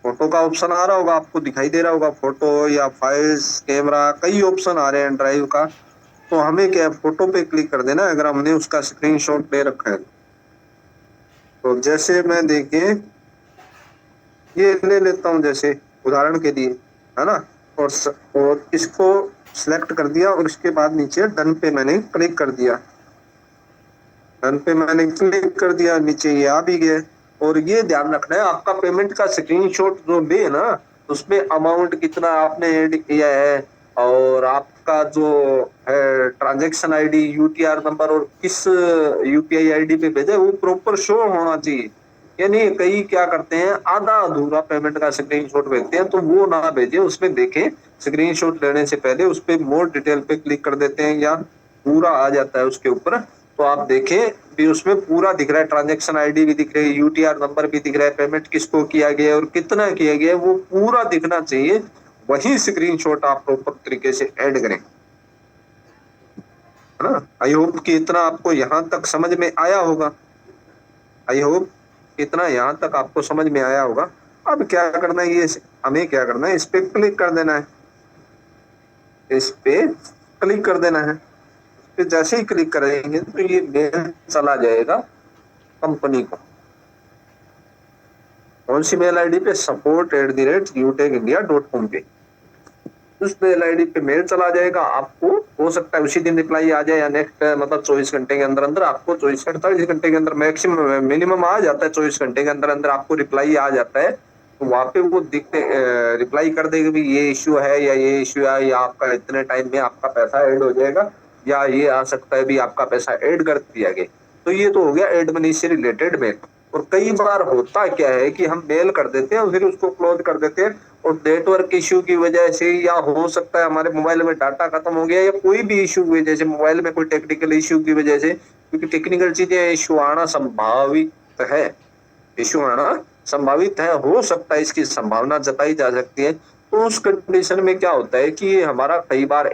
फोटो का ऑप्शन आ रहा होगा, आपको दिखाई दे रहा होगा, फोटो या फाइल्स, कैमरा, कई ऑप्शन आ रहे हैं ड्राइव का। तो हमें क्या है फोटो पे क्लिक कर देना है अगर हमने उसका स्क्रीनशॉट ले रखा है। तो जैसे मैं देखिए ये ले लेता हूँ जैसे उदाहरण के लिए, है ना, और इसको सिलेक्ट कर दिया, और इसके बाद नीचे डन पे मैंने क्लिक कर दिया। डन पे मैंने क्लिक कर दिया, नीचे ये आ भी गया। और ये ध्यान रखना है आपका पेमेंट का स्क्रीनशॉट जो ले ना, उसमें अमाउंट कितना आपने ऐड किया है, और आपका जो है ट्रांजैक्शन आईडी, यूटीआर नंबर, और किस यूपीआई आईडी पे भेजा है वो प्रॉपर शो होना चाहिए। यानी कई क्या करते हैं, आधा अधूरा पेमेंट का स्क्रीनशॉट भेजते हैं, तो वो ना भेजे, उसमें देखें स्क्रीनशॉट लेने से पहले उस पे मोर डिटेल पे क्लिक कर देते हैं या पूरा आ जाता है उसके ऊपर, तो आप देखें भी उसमें पूरा दिख रहा है, ट्रांजैक्शन आईडी भी दिख रही है, यूटीआर नंबर भी दिख रहा है, पेमेंट किसको किया गया है और कितना किया गया है, वो पूरा दिखना चाहिए। वही स्क्रीनशॉट आप प्रॉपर तरीके से ऐड करें, है ना। आई होप कि इतना आपको यहाँ तक समझ में आया होगा। आई होप इतना यहाँ तक आपको समझ में आया होगा। अब क्या करना है, ये हमें क्या करना है, इस पे क्लिक कर देना है, इस पे क्लिक कर देना है। फिर जैसे ही क्लिक करेंगे तो ये मेल चला जाएगा कंपनी को। कौन सी मेल आईडी पे, support@utecindia.com पे। उस मेल आईडी पे मेल चला जाएगा, आपको हो सकता है उसी दिन रिप्लाई आ जाए या नेक्स्ट मतलब 24 घंटे के अंदर अंदर, आपको 24 से 48 घंटे के अंदर मैक्सिमम मिनिमम आ जाता है, 24 घंटे के अंदर अंदर आपको रिप्लाई आ जाता है। तो वहां पे वो दिखते रिप्लाई कर देगा भी ये इश्यू है या ये इश्यू है, या आपका इतने टाइम में आपका पैसा ऐड हो जाएगा, या ये आ सकता है भी आपका पैसा ऐड कर दिया गया। तो ये तो हो गया एड मनी से रिलेटेड मेल। और कई बार होता क्या है कि हम मेल कर देते हैं और फिर उसको क्लोज कर देते हैं, और नेटवर्क इश्यू की वजह से, या हो सकता है हमारे मोबाइल में डाटा खत्म हो गया, या कोई भी इश्यू की वजह से, मोबाइल में कोई टेक्निकल इश्यू की वजह से, क्योंकि टेक्निकल चीजें इश्यू आना संभावित है, इश्यू आना संभावित है, हो सकता है, इसकी संभावना जताई जा सकती है। तो उस कंडीशन में क्या होता है कि हमारा कई बार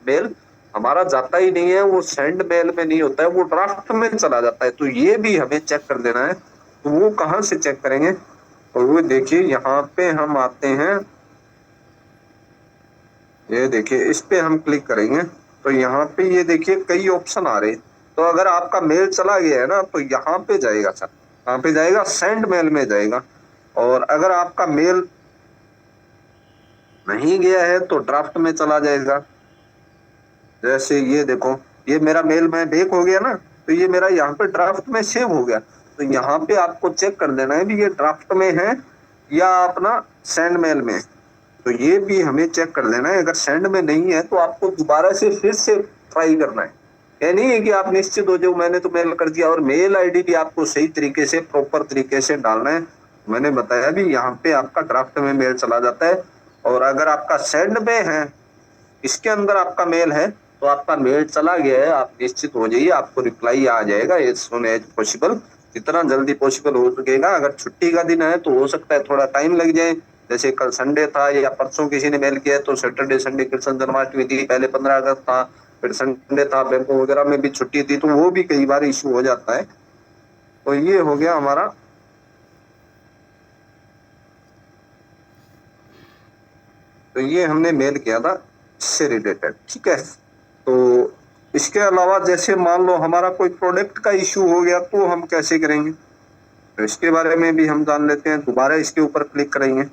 मेल हमारा जाता ही नहीं है, वो सेंड मेल में नहीं होता है, वो ड्राफ्ट में चला जाता है। तो ये भी हमें चेक कर देना है। तो वो कहाँ से चेक करेंगे, और वो देखिए यहाँ पे हम आते हैं, ये देखिए इस पे हम क्लिक करेंगे तो यहाँ पे ये देखिए कई ऑप्शन आ रहे। तो अगर आपका मेल चला गया है ना, तो यहाँ पे जाएगा सर, यहाँ पे जाएगा सेंड मेल में जाएगा। और अगर आपका मेल नहीं गया है तो ड्राफ्ट में चला जाएगा। जैसे ये देखो, ये मेरा मेल में बैक हो गया ना, तो ये मेरा यहाँ पे ड्राफ्ट में सेव हो गया। तो यहाँ पे आपको चेक कर देना है भी ये ड्राफ्ट में है या अपना सेंड मेल में। तो ये भी हमें चेक कर लेना है। अगर सेंड में नहीं है तो आपको दोबारा से फिर से ट्राई करना है। ये नहीं है कि आप निश्चित हो जाओ मैंने तो मेल कर दिया, और मेल आईडी भी आपको सही तरीके से प्रॉपर तरीके से डालना है। मैंने बताया भी यहाँ पे आपका ड्राफ्ट में मेल चला जाता है, और अगर आपका सेंड में है, इसके अंदर आपका मेल है, तो आपका मेल चला गया है, आप निश्चित हो जाइए, आपको रिप्लाई आ जाएगा एज सून एज पॉसिबल, जितना जल्दी पॉसिबल हो सकेगा। अगर छुट्टी का दिन है तो हो सकता है थोड़ा टाइम लग जाए, जैसे कल संडे था या परसों किसी ने मेल किया तो सैटरडे संडे कृष्ण जन्माष्टमी थी, पहले 15 अगस्त था, फिर संडे था, बैंकों वगैरह में भी छुट्टी थी, तो वो भी कई बार इशू हो जाता है। तो ये हो गया हमारा, तो ये हमने मेल किया था इससे रिलेटेड, ठीक है। तो इसके अलावा जैसे मान लो हमारा कोई प्रोडक्ट का इशू हो गया तो हम कैसे करेंगे, तो इसके बारे में भी हम जान लेते हैं। दोबारा इसके ऊपर क्लिक करेंगे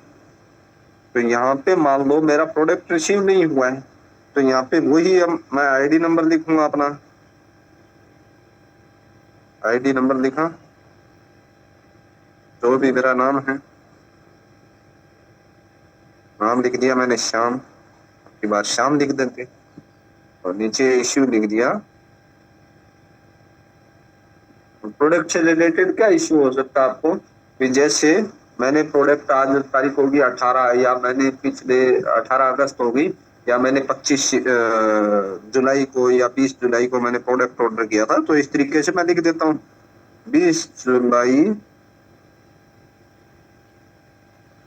तो यहाँ पे मान लो मेरा प्रोडक्ट रिसीव नहीं हुआ है, तो यहाँ पे वही मैं आईडी नंबर लिखूंगा, अपना आईडी नंबर लिखा, जो भी मेरा नाम है, नाम लिख दिया मैंने श्याम, की बार श्याम लिख देते, और नीचे इश्यू लिख दिया। प्रोडक्ट से रिलेटेड क्या इश्यू हो सकता है आपको, कि जैसे मैंने प्रोडक्ट, आज तारीख होगी 18, या मैंने पिछले 18 अगस्त होगी, या मैंने 25 जुलाई को या 20 जुलाई को मैंने प्रोडक्ट ऑर्डर किया था। तो इस तरीके से मैं लिख देता हूँ 20 जुलाई,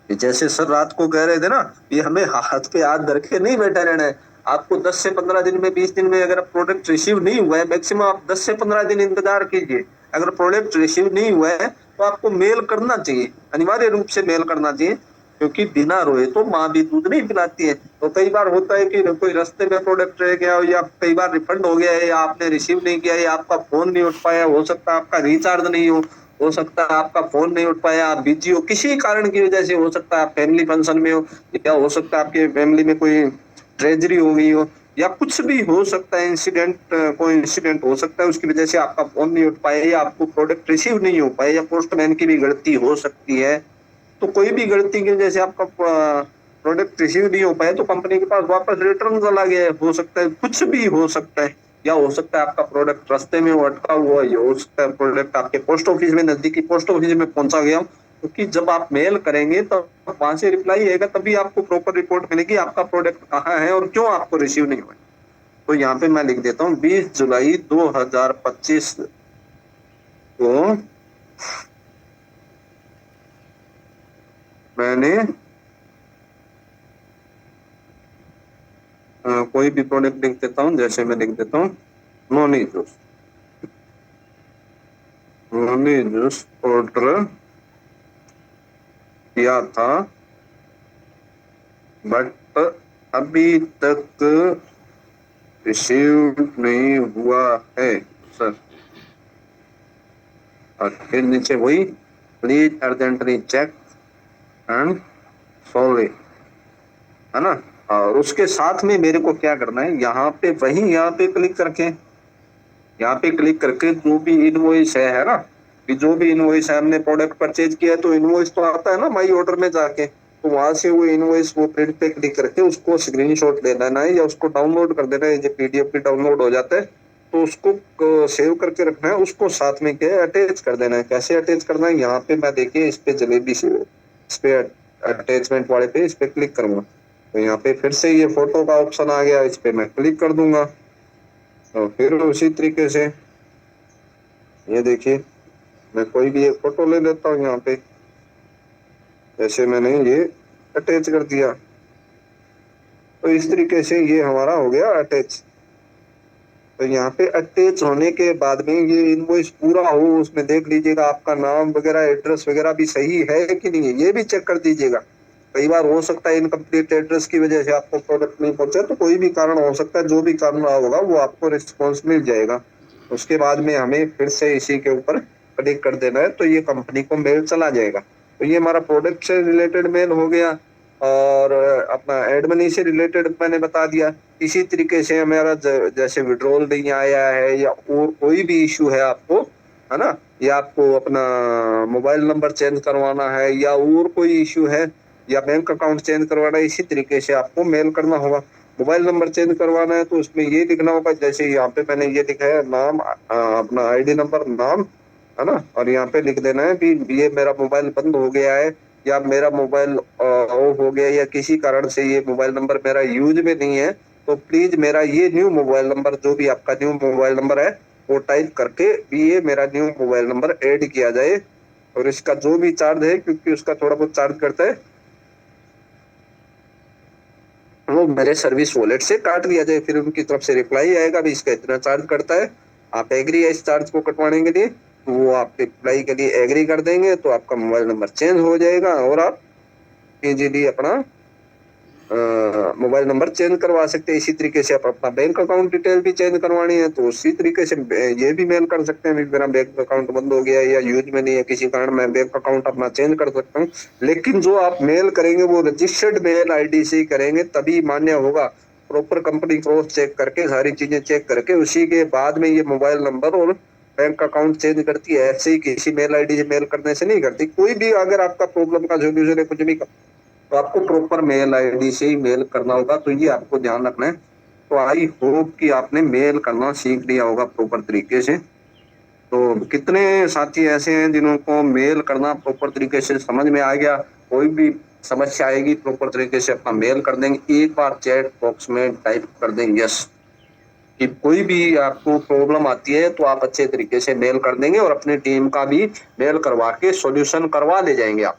जैसे सर रात को कह रहे थे ना, ये हमें हाथ पे हाथ धर के नहीं बैठा रहना है। आपको 10 से 15 दिन में, 20 दिन में अगर प्रोडक्ट रिसीव नहीं हुआ है, मैक्सिमम आप 10 से 15 दिन इंतजार कीजिए। अगर प्रोडक्ट रिसीव नहीं हुआ है तो आपको मेल करना चाहिए, अनिवार्य रूप से मेल करना चाहिए, क्योंकि बिना रोए तो माँ भी दूध नहीं पिलाती है। तो कई बार होता है कि कोई रास्ते में प्रोडक्ट रह गया हो, या कई बार रिफंड हो गया है, या आपने रिसीव नहीं किया, या आपका फोन नहीं उठ पाया, हो सकता है आपका रिचार्ज नहीं हो सकता है आपका फोन नहीं उठ पाया, आप बिजी हो, किसी कारण की वजह से, हो सकता है आप फैमिली फंक्शन में हो, या हो सकता है आपके फैमिली में कोई ट्रेजरी हो गई हो, या कुछ भी हो सकता है, इंसिडेंट, कोई इंसिडेंट हो सकता है, उसकी वजह से आपका फोन नहीं उठ पाया, या आपको प्रोडक्ट रिसीव नहीं हो पाया, या पोस्टमैन की भी गलती हो सकती है। तो कोई भी गलती की वजह से आपका प्रोडक्ट रिसीव नहीं हो पाया, तो कंपनी के पास वापस रिटर्न चला गया है, हो सकता है, कुछ भी हो सकता है। या हो सकता है आपका प्रोडक्ट रास्ते में वो अटका हुआ है, हो सकता है प्रोडक्ट आपके पोस्ट ऑफिस में, नजदीकी पोस्ट ऑफिस में पहुंचा गया, क्योंकि जब आप मेल करेंगे तो वहां से रिप्लाई आएगा, तभी आपको प्रॉपर रिपोर्ट मिलेगी आपका प्रोडक्ट कहाँ है और क्यों आपको रिसीव नहीं हुआ। तो यहाँ पे मैं लिख देता हूँ 20 जुलाई 2025 को मैंने कोई भी प्रोडक्ट लिख देता हूँ, जैसे मैं लिख देता हूँ noni juice, noni juice order किया था बट अभी तक रिसीव नहीं हुआ है सर। और फिर नीचे वही please urgently check and sorry, है ना। और उसके साथ में मेरे को क्या करना है, यहाँ पे वही यहाँ पे क्लिक करके, यहाँ पे क्लिक करके जो भी इनवॉइस है ना, कि जो भी इनवॉइस है हमने प्रोडक्ट परचेज किया है तो इनवॉइस तो आता है ना माई ऑर्डर में जाके, तो वहां से वो इनवॉइस वो प्रिंट पे क्लिक करके उसको स्क्रीनशॉट ले लेना है या उसको डाउनलोड कर देना है, जो पीडीएफ भी डाउनलोड हो जाता है, तो उसको सेव करके रखना है, उसको साथ में क्या अटैच कर देना है। कैसे अटैच करना है, यहाँ पे मैं देखिए इस पे जलेबी से इस पे अटैचमेंट वाले पे इस पे क्लिक करूंगा, तो यहाँ पे फिर से ये फोटो का ऑप्शन आ गया, इस पे मैं क्लिक कर दूंगा। तो फिर उसी तरीके से ये देखिए मैं कोई भी एक फोटो ले लेता हूँ, यहाँ पे जैसे मैंने ये अटैच कर दिया, तो इस तरीके से ये हमारा हो गया अटैच। तो यहाँ पे अटैच होने के बाद में ये इनवॉइस पूरा हो, उसमें देख लीजिएगा आपका नाम वगैरह एड्रेस वगैरह भी सही है कि नहीं है, ये भी चेक कर दीजिएगा। कई बार हो सकता है इनकम्प्लीट एड्रेस की वजह से आपको प्रोडक्ट नहीं पहुंचा, तो कोई भी कारण हो सकता है, जो भी कारण रहा होगा वो आपको रिस्पॉन्स मिल जाएगा। उसके बाद में हमें फिर से इसी के ऊपर क्लिक कर देना है, तो ये कंपनी को मेल चला जाएगा। तो ये हमारा प्रोडक्ट से रिलेटेड मेल हो गया, और अपना एड मनी से रिलेटेड मैंने बता दिया। इसी तरीके से हमारा जैसे विड्रॉल नहीं आया है या और कोई भी इश्यू है आपको, है ना, या आपको अपना मोबाइल नंबर चेंज करवाना है या और कोई इश्यू है या बैंक अकाउंट चेंज करवाना है, इसी तरीके से आपको मेल करना होगा। मोबाइल नंबर चेंज करवाना है तो उसमें ये लिखना होगा, जैसे यहाँ पे मैंने ये लिखा है नाम, अपना आईडी नंबर, नाम, है ना, और यहाँ पे लिख देना है कि ये मेरा मोबाइल बंद हो गया है या मेरा मोबाइल ऑफ हो गया या किसी कारण से ये मोबाइल नंबर मेरा यूज में नहीं है, तो प्लीज मेरा ये न्यू मोबाइल नंबर, जो भी आपका न्यू मोबाइल नंबर है वो टाइप करके भी ये मेरा न्यू मोबाइल नंबर ऐड किया जाए, और इसका जो भी चार्ज है, क्योंकि उसका थोड़ा बहुत चार्ज करता है, वो मेरे सर्विस वॉलेट से काट दिया जाए। फिर उनकी तरफ से रिप्लाई आएगा भी इसका इतना चार्ज करता है, आप एग्री है इस चार्ज को कटवाने के लिए, तो वो आप रिप्लाई के लिए एग्री कर देंगे तो आपका मोबाइल नंबर चेंज हो जाएगा और आप इजीली अपना मोबाइल नंबर चेंज करवा सकते हैं। इसी तरीके से आप अपना बैंक अकाउंट डिटेल भी चेंज करवानी है तो उसी तरीके से ये भी मेल कर सकते हैं, मेरा बैंक अकाउंट बंद हो गया या यूज में नहीं है किसी कारण, मैं बैंक अकाउंट अपना चेंज कर सकता हूँ। लेकिन जो आप मेल करेंगे वो रजिस्टर्ड मेल आईडी से ही करेंगे, तभी मान्य होगा। प्रॉपर कंपनी क्रॉस चेक करके सारी चीजें चेक करके उसी के बाद में ये मोबाइल नंबर और बैंक अकाउंट चेंज करती है, ऐसे ही किसी मेल आईडी से मेल करने से नहीं करती। कोई भी अगर आपका प्रॉब्लम का सोल्यूशन है कुछ भी, तो आपको प्रॉपर मेल आईडी से ही मेल करना होगा, तो ये आपको ध्यान रखना है। तो आई होप कि आपने मेल करना सीख लिया होगा प्रॉपर तरीके से। तो कितने साथी ऐसे हैं जिन्हों को मेल करना प्रॉपर तरीके से समझ में आ गया, कोई भी समस्या आएगी प्रॉपर तरीके से अपना मेल कर देंगे, एक बार चैट बॉक्स में टाइप कर देंगे यस, कि कोई भी आपको प्रॉब्लम आती है तो आप अच्छे तरीके से मेल कर देंगे और अपनी टीम का भी मेल करवा के सॉल्यूशन करवा ले जाएंगे। आप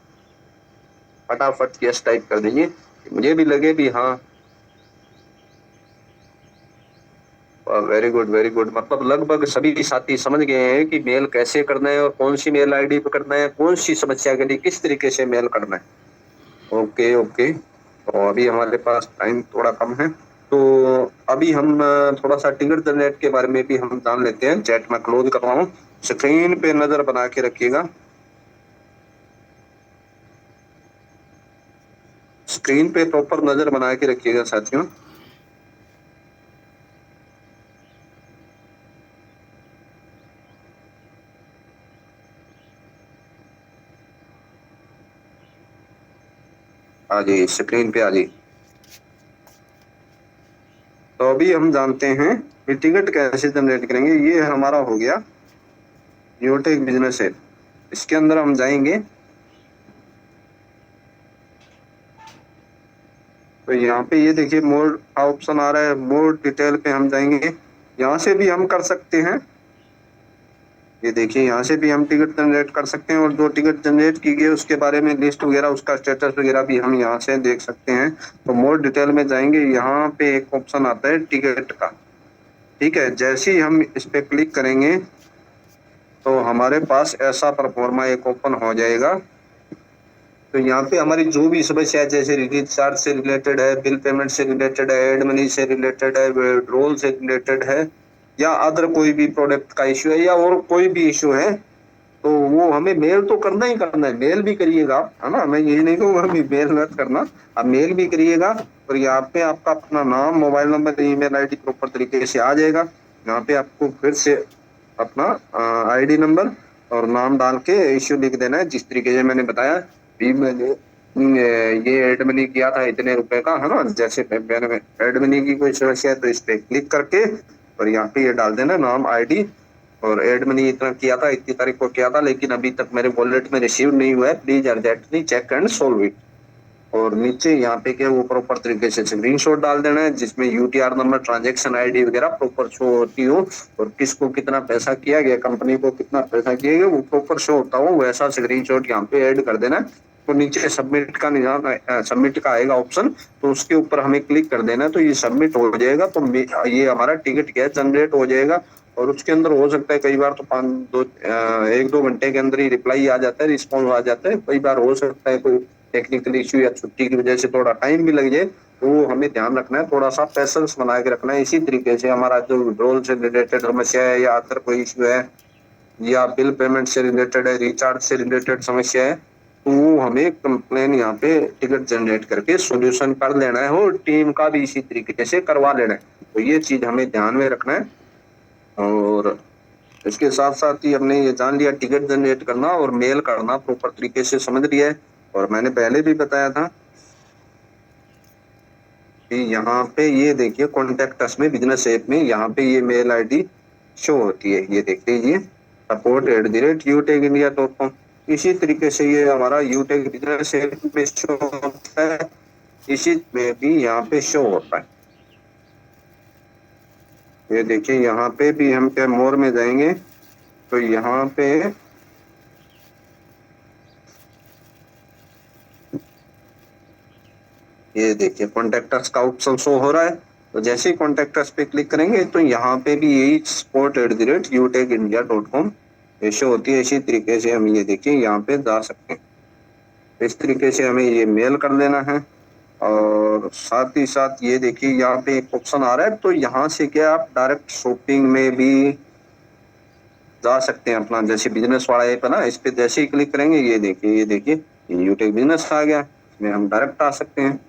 फटाफट यस टाइप कर दीजिए, मुझे भी लगे भी हाँ वेरी गुड वेरी गुड। मतलब लगभग सभी साथी समझ गए हैं कि मेल कैसे करना है और कौन सी मेल आईडी पे करना है, कौन सी समस्या के लिए किस तरीके से मेल करना है। ओके ओके, तो अभी हमारे पास टाइम थोड़ा कम है, तो अभी हम थोड़ा सा टिकट जनरेट के बारे में भी हम जान लेते हैं। चैट में क्लोज कर रहा हूँ, स्क्रीन पे नजर बना के रखिएगा, स्क्रीन पे प्रॉपर नजर बना के रखिएगा साथियों। आ जाइए स्क्रीन पे आ जाइए। तो अभी हम जानते हैं ये टिकट कैसे जनरेट करेंगे, ये हमारा हो गया यूटेक बिजनेस ऐप। इसके अंदर हम जाएंगे तो यहाँ पे ये देखिए मोर का ऑप्शन आ रहा है, मोर डिटेल पे हम जाएंगे। यहाँ से भी हम कर सकते हैं, ये देखिए यहाँ से भी हम टिकट जनरेट कर सकते हैं और जो टिकट जनरेट की गई उसके बारे में लिस्ट वगैरह, उसका स्टेटस वगैरह भी हम यहाँ से देख सकते हैं। तो मोर डिटेल में जाएंगे, यहाँ पे एक ऑप्शन आता है टिकट का, ठीक है। जैसे ही हम इस पे क्लिक करेंगे तो हमारे पास ऐसा परफॉर्मा एक ओपन हो जाएगा। तो यहाँ पे हमारी जो भी समस्या है, जैसे रिचार्ज से रिलेटेड है, बिल पेमेंट से रिलेटेड है, एड मनी से रिलेटेड है, विड्रॉल से रिलेटेड है, या अदर कोई भी प्रोडक्ट का इश्यू है, या और कोई भी इश्यू है, तो वो हमें मेल तो करना ही करना है। मेल भी करिएगा आप, है ना, मैं यही नहीं कहूँगा मेल मत करना, आप मेल भी करिएगा। और यहाँ पे आपका अपना नाम, mobile number, email ID proper तरीके से आ जाएगा। यहाँ पे आपको फिर से अपना आईडी नंबर और नाम डाल के इश्यू लिख देना है, जिस तरीके से मैंने बताया। भी मैंने ये एड मनी किया था इतने रुपए का, है ना, जैसे मैंने एड मनी की कोई समस्या है तो इस पे क्लिक करके और यहाँ पे ये डाल देना नाम, आईडी, और एड मनी इतना किया था, इतनी तारीख को किया था, लेकिन अभी तक मेरे वॉलेट में रिसीव नहीं हुआ है, please urgently check and solve it. और नीचे यहाँ पे क्या वो प्रॉपर तरीके से स्क्रीनशॉट डाल देना है, जिसमें यूटीआर नंबर, ट्रांजैक्शन आईडी वगैरह प्रॉपर शो होती हो, और किसको कितना पैसा किया गया, कंपनी को कितना पैसा किया गया, वो प्रॉपर शो होता हो, वैसा स्क्रीनशॉट यहाँ पे ऐड कर देना है। तो नीचे सबमिट का निशान, सबमिट का आएगा ऑप्शन, तो उसके ऊपर हमें क्लिक कर देना है, तो ये सबमिट हो जाएगा। तो ये हमारा टिकट क्या जनरेट हो जाएगा। और उसके अंदर हो सकता है कई बार तो 1-2 घंटे के अंदर ही रिप्लाई आ जाता है, रिस्पॉन्स आ जाता है। कई बार हो सकता है कोई टेक्निकल इश्यू या छुट्टी की वजह से थोड़ा टाइम भी लग जाए, तो वो हमें ध्यान रखना है, थोड़ा सा पेशेंस बना के रखना है। इसी तरीके से हमारा जो विड्रॉल से रिलेटेड समस्या है, या अदर कोई इश्यू है, या बिल पेमेंट से रिलेटेड है, रिचार्ज से रिलेटेड समस्या है, तो वो हमें कंप्लेन यहाँ पे टिकट जनरेट करके सॉल्यूशन कर लेना है, और टीम का भी इसी तरीके से करवा लेना है। तो ये चीज हमें ध्यान में रखना है। और इसके साथ साथ ही हमने ये जान लिया टिकट जनरेट करना और मेल करना प्रॉपर तरीके से समझ लिया है। और मैंने पहले भी बताया था कि यहाँ पे ये देखिए कॉन्टेक्ट अस में, बिजनेस ऐप में, यहाँ पे ये मेल आईडी शो होती है, ये देख लीजिए, support@utecindia.com। इसी तरीके से ये हमारा यूटेक बिजनेस ऐप में शो होता है, इसी में भी यहाँ पे शो होता है। ये देखिए यहाँ पे भी हम क्या मोर में जाएंगे तो यहाँ पे ये देखिए कॉन्टेक्टर्स का ऑप्शन शो हो रहा है। तो जैसे ही कॉन्टेक्टर्स पे क्लिक करेंगे तो यहाँ पे भी यही support@utecindia.com ये शो होती है। इसी तरीके से हम ये देखिए यहाँ पे जा सकते हैं। इस तरीके से हमें ये मेल कर लेना है। और साथ ही साथ ये देखिए यहाँ पे एक ऑप्शन आ रहा है, तो यहाँ से क्या आप डायरेक्ट शॉपिंग में भी जा सकते हैं। अपना जैसे बिजनेस वाला ऐप है ना, इस पे जैसे ही क्लिक करेंगे ये देखिए यूटेक बिजनेस आ गया, इसमें हम डायरेक्ट आ सकते हैं,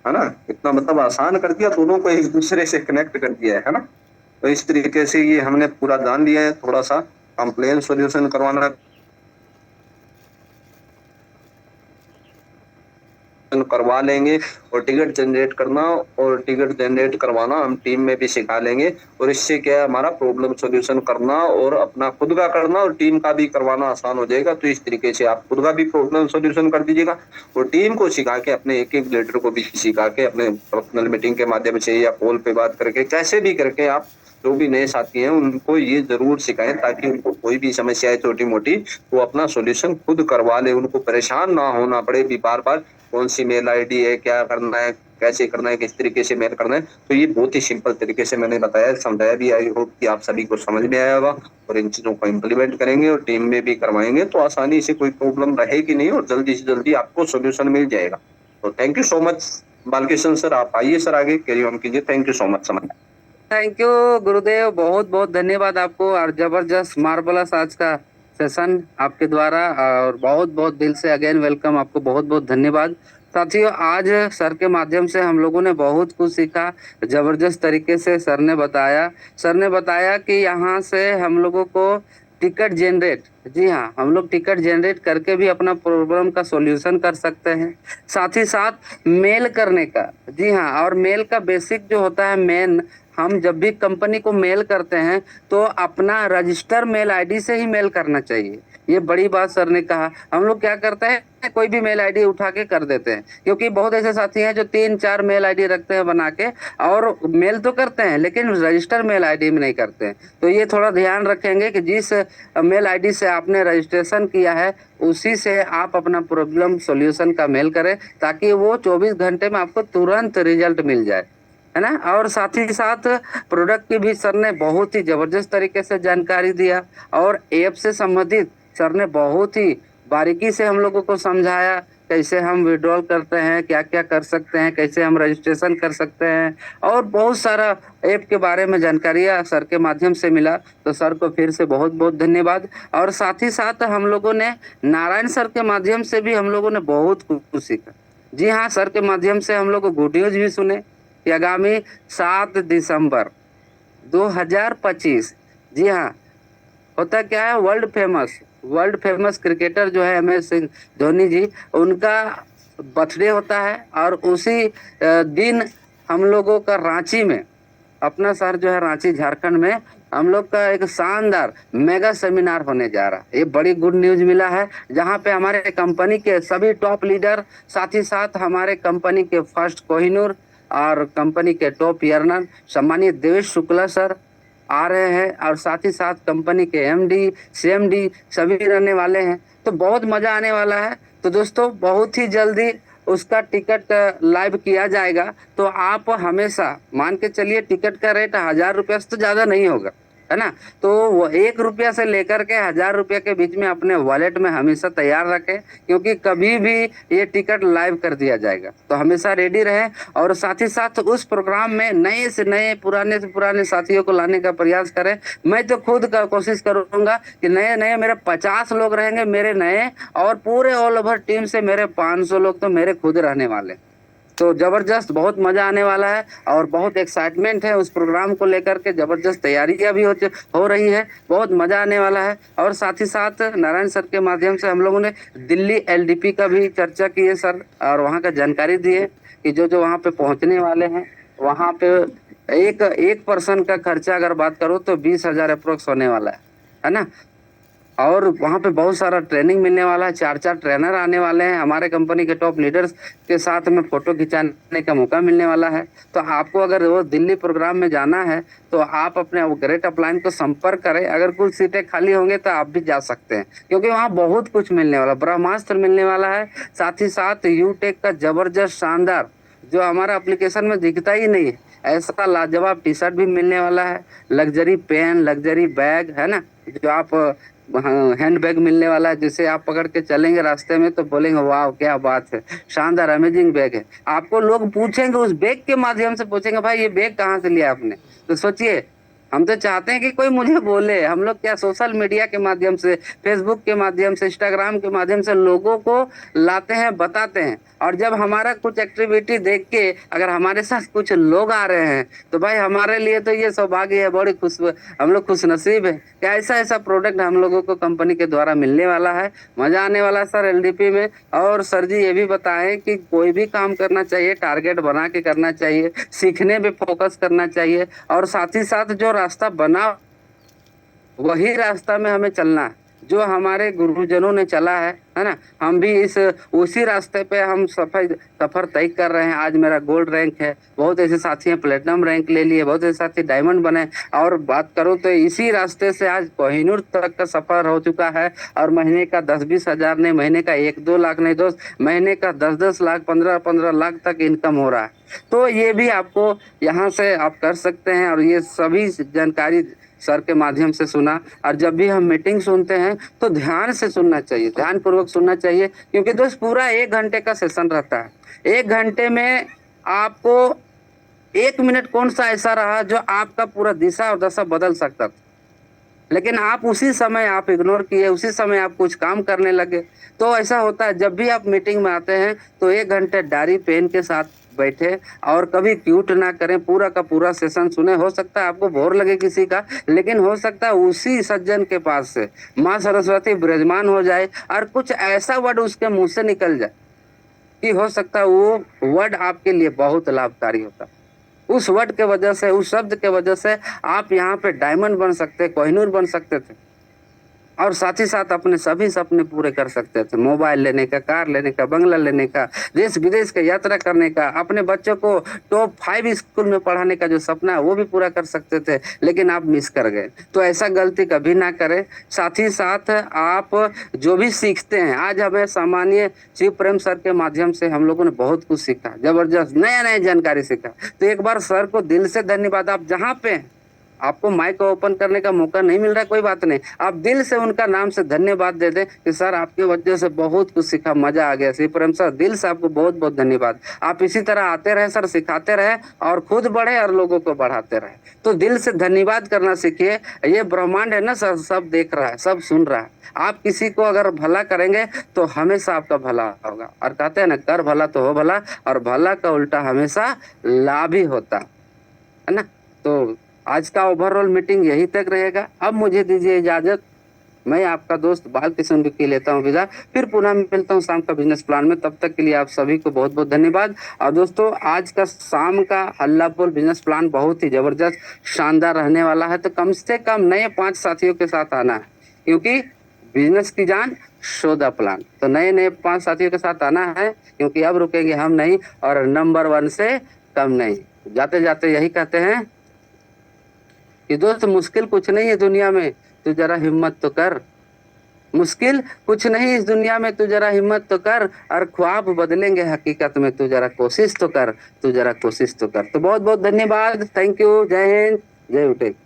है ना। इतना मतलब आसान कर दिया, दोनों को एक दूसरे से कनेक्ट कर दिया है ना। तो इस तरीके से ये हमने पूरा जान लिया है। थोड़ा सा कंप्लेन सॉल्यूशन करवाना करवा लेंगे, और टिकट जनरेट करना और टिकट जनरेट करवाना हम टीम में भी सिखा लेंगे। और इससे क्या है, हमारा प्रॉब्लम सॉल्यूशन करना और अपना खुद का करना और टीम का भी करवाना आसान हो जाएगा। तो इस तरीके से आप खुद का भी प्रॉब्लम सॉल्यूशन कर दीजिएगा, और टीम को सिखा के, अपने एक एक लीडर को भी सिखा के, अपने पर्सनल मीटिंग के माध्यम से या कॉल पे बात करके, कैसे भी करके आप जो भी नए साथी हैं उनको ये जरूर सिखाएं, ताकि उनको कोई भी समस्या है छोटी मोटी, वो अपना सॉल्यूशन खुद करवा ले, उनको परेशान ना होना पड़े भी बार बार कौन सी मेल आईडी है, क्या करना है, कैसे करना है, किस तरीके से मेल करना है। तो ये बहुत ही सिंपल तरीके से मैंने बताया, समझाया भी। आई होप कि आप सभी को समझ में आया होगा, और इन चीजों को इम्प्लीमेंट करेंगे और टीम में भी करवाएंगे तो आसानी से कोई प्रॉब्लम रहेगी नहीं, और जल्दी से जल्दी आपको सोल्यूशन मिल जाएगा। तो thank you so much Balkrishna sir, आप आइए सर आगे कैरी ऑन कीजिए। थैंक यू सो मच समझ। थैंक यू गुरुदेव, बहुत बहुत धन्यवाद आपको। और जबरदस्त मार्वलस आज का सेशन आपके द्वारा, और बहुत बहुत दिल से अगेन वेलकम, आपको बहुत बहुत धन्यवाद। साथियों, आज सर के माध्यम से हम लोगों ने बहुत कुछ सीखा। जबरदस्त तरीके से सर ने बताया कि यहाँ से हम लोगों को टिकट जनरेट, जी हाँ, हम लोग टिकट जनरेट करके भी अपना प्रॉब्लम का सॉल्यूशन कर सकते हैं। साथ ही साथ मेल करने का, जी हाँ, और मेल का बेसिक जो होता है मेन, हम जब भी कंपनी को मेल करते हैं तो अपना रजिस्टर मेल आईडी से ही मेल करना चाहिए। ये बड़ी बात सर ने कहा। हम लोग क्या करते हैं, कोई भी मेल आईडी उठा के कर देते हैं, क्योंकि बहुत ऐसे साथी हैं जो 3-4 मेल आईडी रखते हैं बना के, और मेल तो करते हैं लेकिन रजिस्टर मेल आईडी में नहीं करते हैं। तो ये थोड़ा ध्यान रखेंगे कि जिस मेल आईडी से आपने रजिस्ट्रेशन किया है उसी से आप अपना प्रॉब्लम सॉल्यूशन का मेल करें, ताकि वो 24 घंटे में आपको तुरंत रिजल्ट मिल जाए, है ना। और साथ ही साथ प्रोडक्ट की भी सर ने बहुत ही जबरदस्त तरीके से जानकारी दिया, और ऐप से संबंधित सर ने बहुत ही बारीकी से हम लोगों को समझाया, कैसे हम विड्रॉल करते हैं, क्या क्या कर सकते हैं, कैसे हम रजिस्ट्रेशन कर सकते हैं, और बहुत सारा ऐप के बारे में जानकारियाँ सर के माध्यम से मिला। तो सर को फिर से बहुत बहुत धन्यवाद। और साथ ही साथ हम लोगों ने नारायण सर के माध्यम से भी हम लोगों ने बहुत कुछ सीखा। जी हाँ, सर के माध्यम से हम लोग को गुड न्यूज भी सुने कि आगामी 7 दिसंबर 2025, जी हाँ, होता क्या है, वर्ल्ड फेमस क्रिकेटर जो है MS धोनी जी, उनका बर्थडे होता है। और उसी दिन हम लोगों का रांची में, अपना शहर जो है रांची झारखंड में, हम लोग का एक शानदार मेगा सेमिनार होने जा रहा है। ये बड़ी गुड न्यूज मिला है, जहां पे हमारे कंपनी के सभी टॉप लीडर, साथ ही साथ हमारे कंपनी के फर्स्ट कोहिनूर और कंपनी के टॉप अर्नर सम्मानित देवेश शुक्ला सर आ रहे हैं, और साथ ही साथ कंपनी के MD CMD सभी रहने वाले हैं। तो बहुत मजा आने वाला है। तो दोस्तों, बहुत ही जल्दी उसका टिकट लाइव किया जाएगा। तो आप हमेशा मान के चलिए, टिकट का रेट 1000 रुपया से तो ज्यादा नहीं होगा, है ना। तो वो 1 रुपया से लेकर के 1000 रुपया के बीच में अपने वॉलेट में हमेशा तैयार रखें, क्योंकि कभी भी ये टिकट लाइव कर दिया जाएगा। तो हमेशा रेडी रहें। और साथ ही साथ उस प्रोग्राम में नए से नए, पुराने से पुराने साथियों को लाने का प्रयास करें। मैं तो खुद का कोशिश करूंगा कि नए नए मेरे 50 लोग रहेंगे मेरे नए, और पूरे ऑल ओवर टीम से मेरे 500 लोग तो मेरे खुद रहने वाले। तो जबरदस्त, बहुत मजा आने वाला है, और बहुत एक्साइटमेंट है उस प्रोग्राम को लेकर के। जबरदस्त तैयारियां भी हो रही है, बहुत मजा आने वाला है। और साथ ही साथ नारायण सर के माध्यम से हम लोगों ने दिल्ली LDP का भी चर्चा की है सर, और वहाँ का जानकारी दी है कि जो जो वहाँ पे पहुँचने वाले हैं, वहाँ पे एक पर्सन का खर्चा अगर बात करूँ तो 20,000 अप्रोक्स होने वाला है ना। और वहाँ पे बहुत सारा ट्रेनिंग मिलने वाला है, 4 ट्रेनर आने वाले हैं, हमारे कंपनी के टॉप लीडर्स के साथ में फोटो खिंचाने का मौका मिलने वाला है। तो आपको अगर वो दिल्ली प्रोग्राम में जाना है तो आप अपने ग्रेट अपलाइन को संपर्क करें। अगर कुछ सीटें खाली होंगे तो आप भी जा सकते हैं, क्योंकि वहाँ बहुत कुछ मिलने वाला, ब्रह्मास्त्र मिलने वाला है। साथ ही साथ यूटेक का जबरदस्त शानदार, जो हमारा एप्लीकेशन में दिखता ही नहीं है, ऐसा लाजवाब टी-शर्ट भी मिलने वाला है, लग्जरी पेन, लग्जरी बैग, है ना, जो आप हैंड बैग मिलने वाला है, जिसे आप पकड़ के चलेंगे रास्ते में तो बोलेंगे वाह क्या बात है, शानदार अमेजिंग बैग है। आपको लोग पूछेंगे, उस बैग के माध्यम से पूछेंगे भाई ये बैग कहाँ से लिया आपने। तो सोचिए, हम तो चाहते हैं कि कोई मुझे बोले। हम लोग क्या सोशल मीडिया के माध्यम से, फेसबुक के माध्यम से, इंस्टाग्राम के माध्यम से लोगों को लाते हैं, बताते हैं। और जब हमारा कुछ एक्टिविटी देख के अगर हमारे साथ कुछ लोग आ रहे हैं तो भाई हमारे लिए तो ये सौभाग्य है, बड़ी हम लोग खुश नसीब है कि ऐसा प्रोडक्ट हम लोगों को कंपनी के द्वारा मिलने वाला है। मजा आने वाला है सर LDP में। और सर जी ये भी बताएं कि कोई भी काम करना चाहिए टारगेट बना के करना चाहिए, सीखने पे फोकस करना चाहिए, और साथ ही साथ जो रास्ता बना वही रास्ता में हमें चलना है, जो हमारे गुरुजनों ने चला है ना। हम भी उसी रास्ते पे हम सफर तय कर रहे हैं। आज मेरा गोल्ड रैंक है, बहुत ऐसे साथी हैं प्लेटिनम रैंक ले लिए, बहुत ऐसे साथी डायमंड बने। और बात करूं तो इसी रास्ते से आज कोहिनूर तक का सफर हो चुका है। और महीने का 10-20 हजार नहीं, महीने का 1-2 लाख नहीं दोस्त, महीने का 10-10 लाख, 15-15 लाख तक इनकम हो रहा है। तो ये भी आपको यहाँ से आप कर सकते हैं। और ये सभी जानकारी सर के माध्यम से सुना। और जब भी हम मीटिंग सुनते हैं तो ध्यान से सुनना चाहिए, ध्यान पूर्वक सुनना चाहिए, क्योंकि दोस्त पूरा 1 घंटे का सेशन रहता है। 1 घंटे में आपको 1 मिनट कौन सा ऐसा रहा जो आपका पूरा दिशा और दशा बदल सकता था, लेकिन आप उसी समय आप इग्नोर किए, उसी समय आप कुछ काम करने लगे। तो ऐसा होता है, जब भी आप मीटिंग में आते हैं तो 1 घंटे डायरी पेन के साथ बैठे और कभी क्यूट ना करें, पूरा का पूरा सेशन सुने। हो सकता है आपको बोर लगे किसी का, लेकिन हो सकता है उसी सज्जन के पास से माँ सरस्वती विराजमान हो जाए और कुछ ऐसा वर्ड उसके मुंह से निकल जाए कि हो सकता है वो वर्ड आपके लिए बहुत लाभकारी होता। उस वर्ड के वजह से, उस शब्द के वजह से आप यहाँ पे डायमंड बन सकते, कोहिनूर बन सकते थे और साथ ही साथ अपने सभी सपने पूरे कर सकते थे। मोबाइल लेने का, कार लेने का, बंगला लेने का, देश विदेश का यात्रा करने का, अपने बच्चों को टॉप 5 स्कूल में पढ़ाने का जो सपना है वो भी पूरा कर सकते थे, लेकिन आप मिस कर गए। तो ऐसा गलती कभी ना करें। साथ ही साथ आप जो भी सीखते हैं, आज हमें सामान्य शिव प्रेम सर के माध्यम से हम लोगों ने बहुत कुछ सीखा, जबरदस्त नया नया जानकारी सीखा। तो एक बार सर को दिल से धन्यवाद। आप जहाँ पे हैं, आपको माइक ओपन करने का मौका नहीं मिल रहा है, कोई बात नहीं, आप दिल से उनका नाम से धन्यवाद दे दें कि सर आपके वजह से बहुत कुछ सीखा, मजा आ गया। शिव प्रेम सर, दिल से आपको बहुत बहुत धन्यवाद। आप इसी तरह आते रहे सर, सिखाते रहे और खुद बढ़े और लोगों को बढ़ाते रहे। तो दिल से धन्यवाद करना सीखिए। ये ब्रह्मांड है ना सर, सब देख रहा है, सब सुन रहा है। आप किसी को अगर भला करेंगे तो हमेशा आपका भला होगा। और कहते हैं ना, कर भला तो हो भला, और भला का उल्टा हमेशा लाभ ही होता है ना। तो आज का ओवरऑल मीटिंग यही तक रहेगा। अब मुझे दीजिए इजाजत। मैं आपका दोस्त बालकिशन विक्की लेता हूँ विदा। फिर पुनः मिलता हूँ शाम का बिजनेस प्लान में। तब तक के लिए आप सभी को बहुत बहुत धन्यवाद। और दोस्तों, आज का शाम का हल्ला बोल बिजनेस प्लान बहुत ही जबरदस्त शानदार रहने वाला है। तो कम से कम नए 5 साथियों के साथ आना है, क्योंकि बिजनेस की जान शोधा प्लान। तो नए 5 साथियों के साथ आना है, क्योंकि अब रुकेंगे हम नहीं और नंबर 1 से कम नहीं। जाते जाते यही कहते हैं कि दोस्त, मुश्किल कुछ नहीं है दुनिया में, तू जरा हिम्मत तो कर। मुश्किल कुछ नहीं इस दुनिया में, तू जरा हिम्मत तो कर। और ख्वाब बदलेंगे हकीकत में, तू जरा कोशिश तो कर, तू जरा कोशिश तो कर। तो बहुत बहुत धन्यवाद। Thank you. जय हिंद, जय उटेक।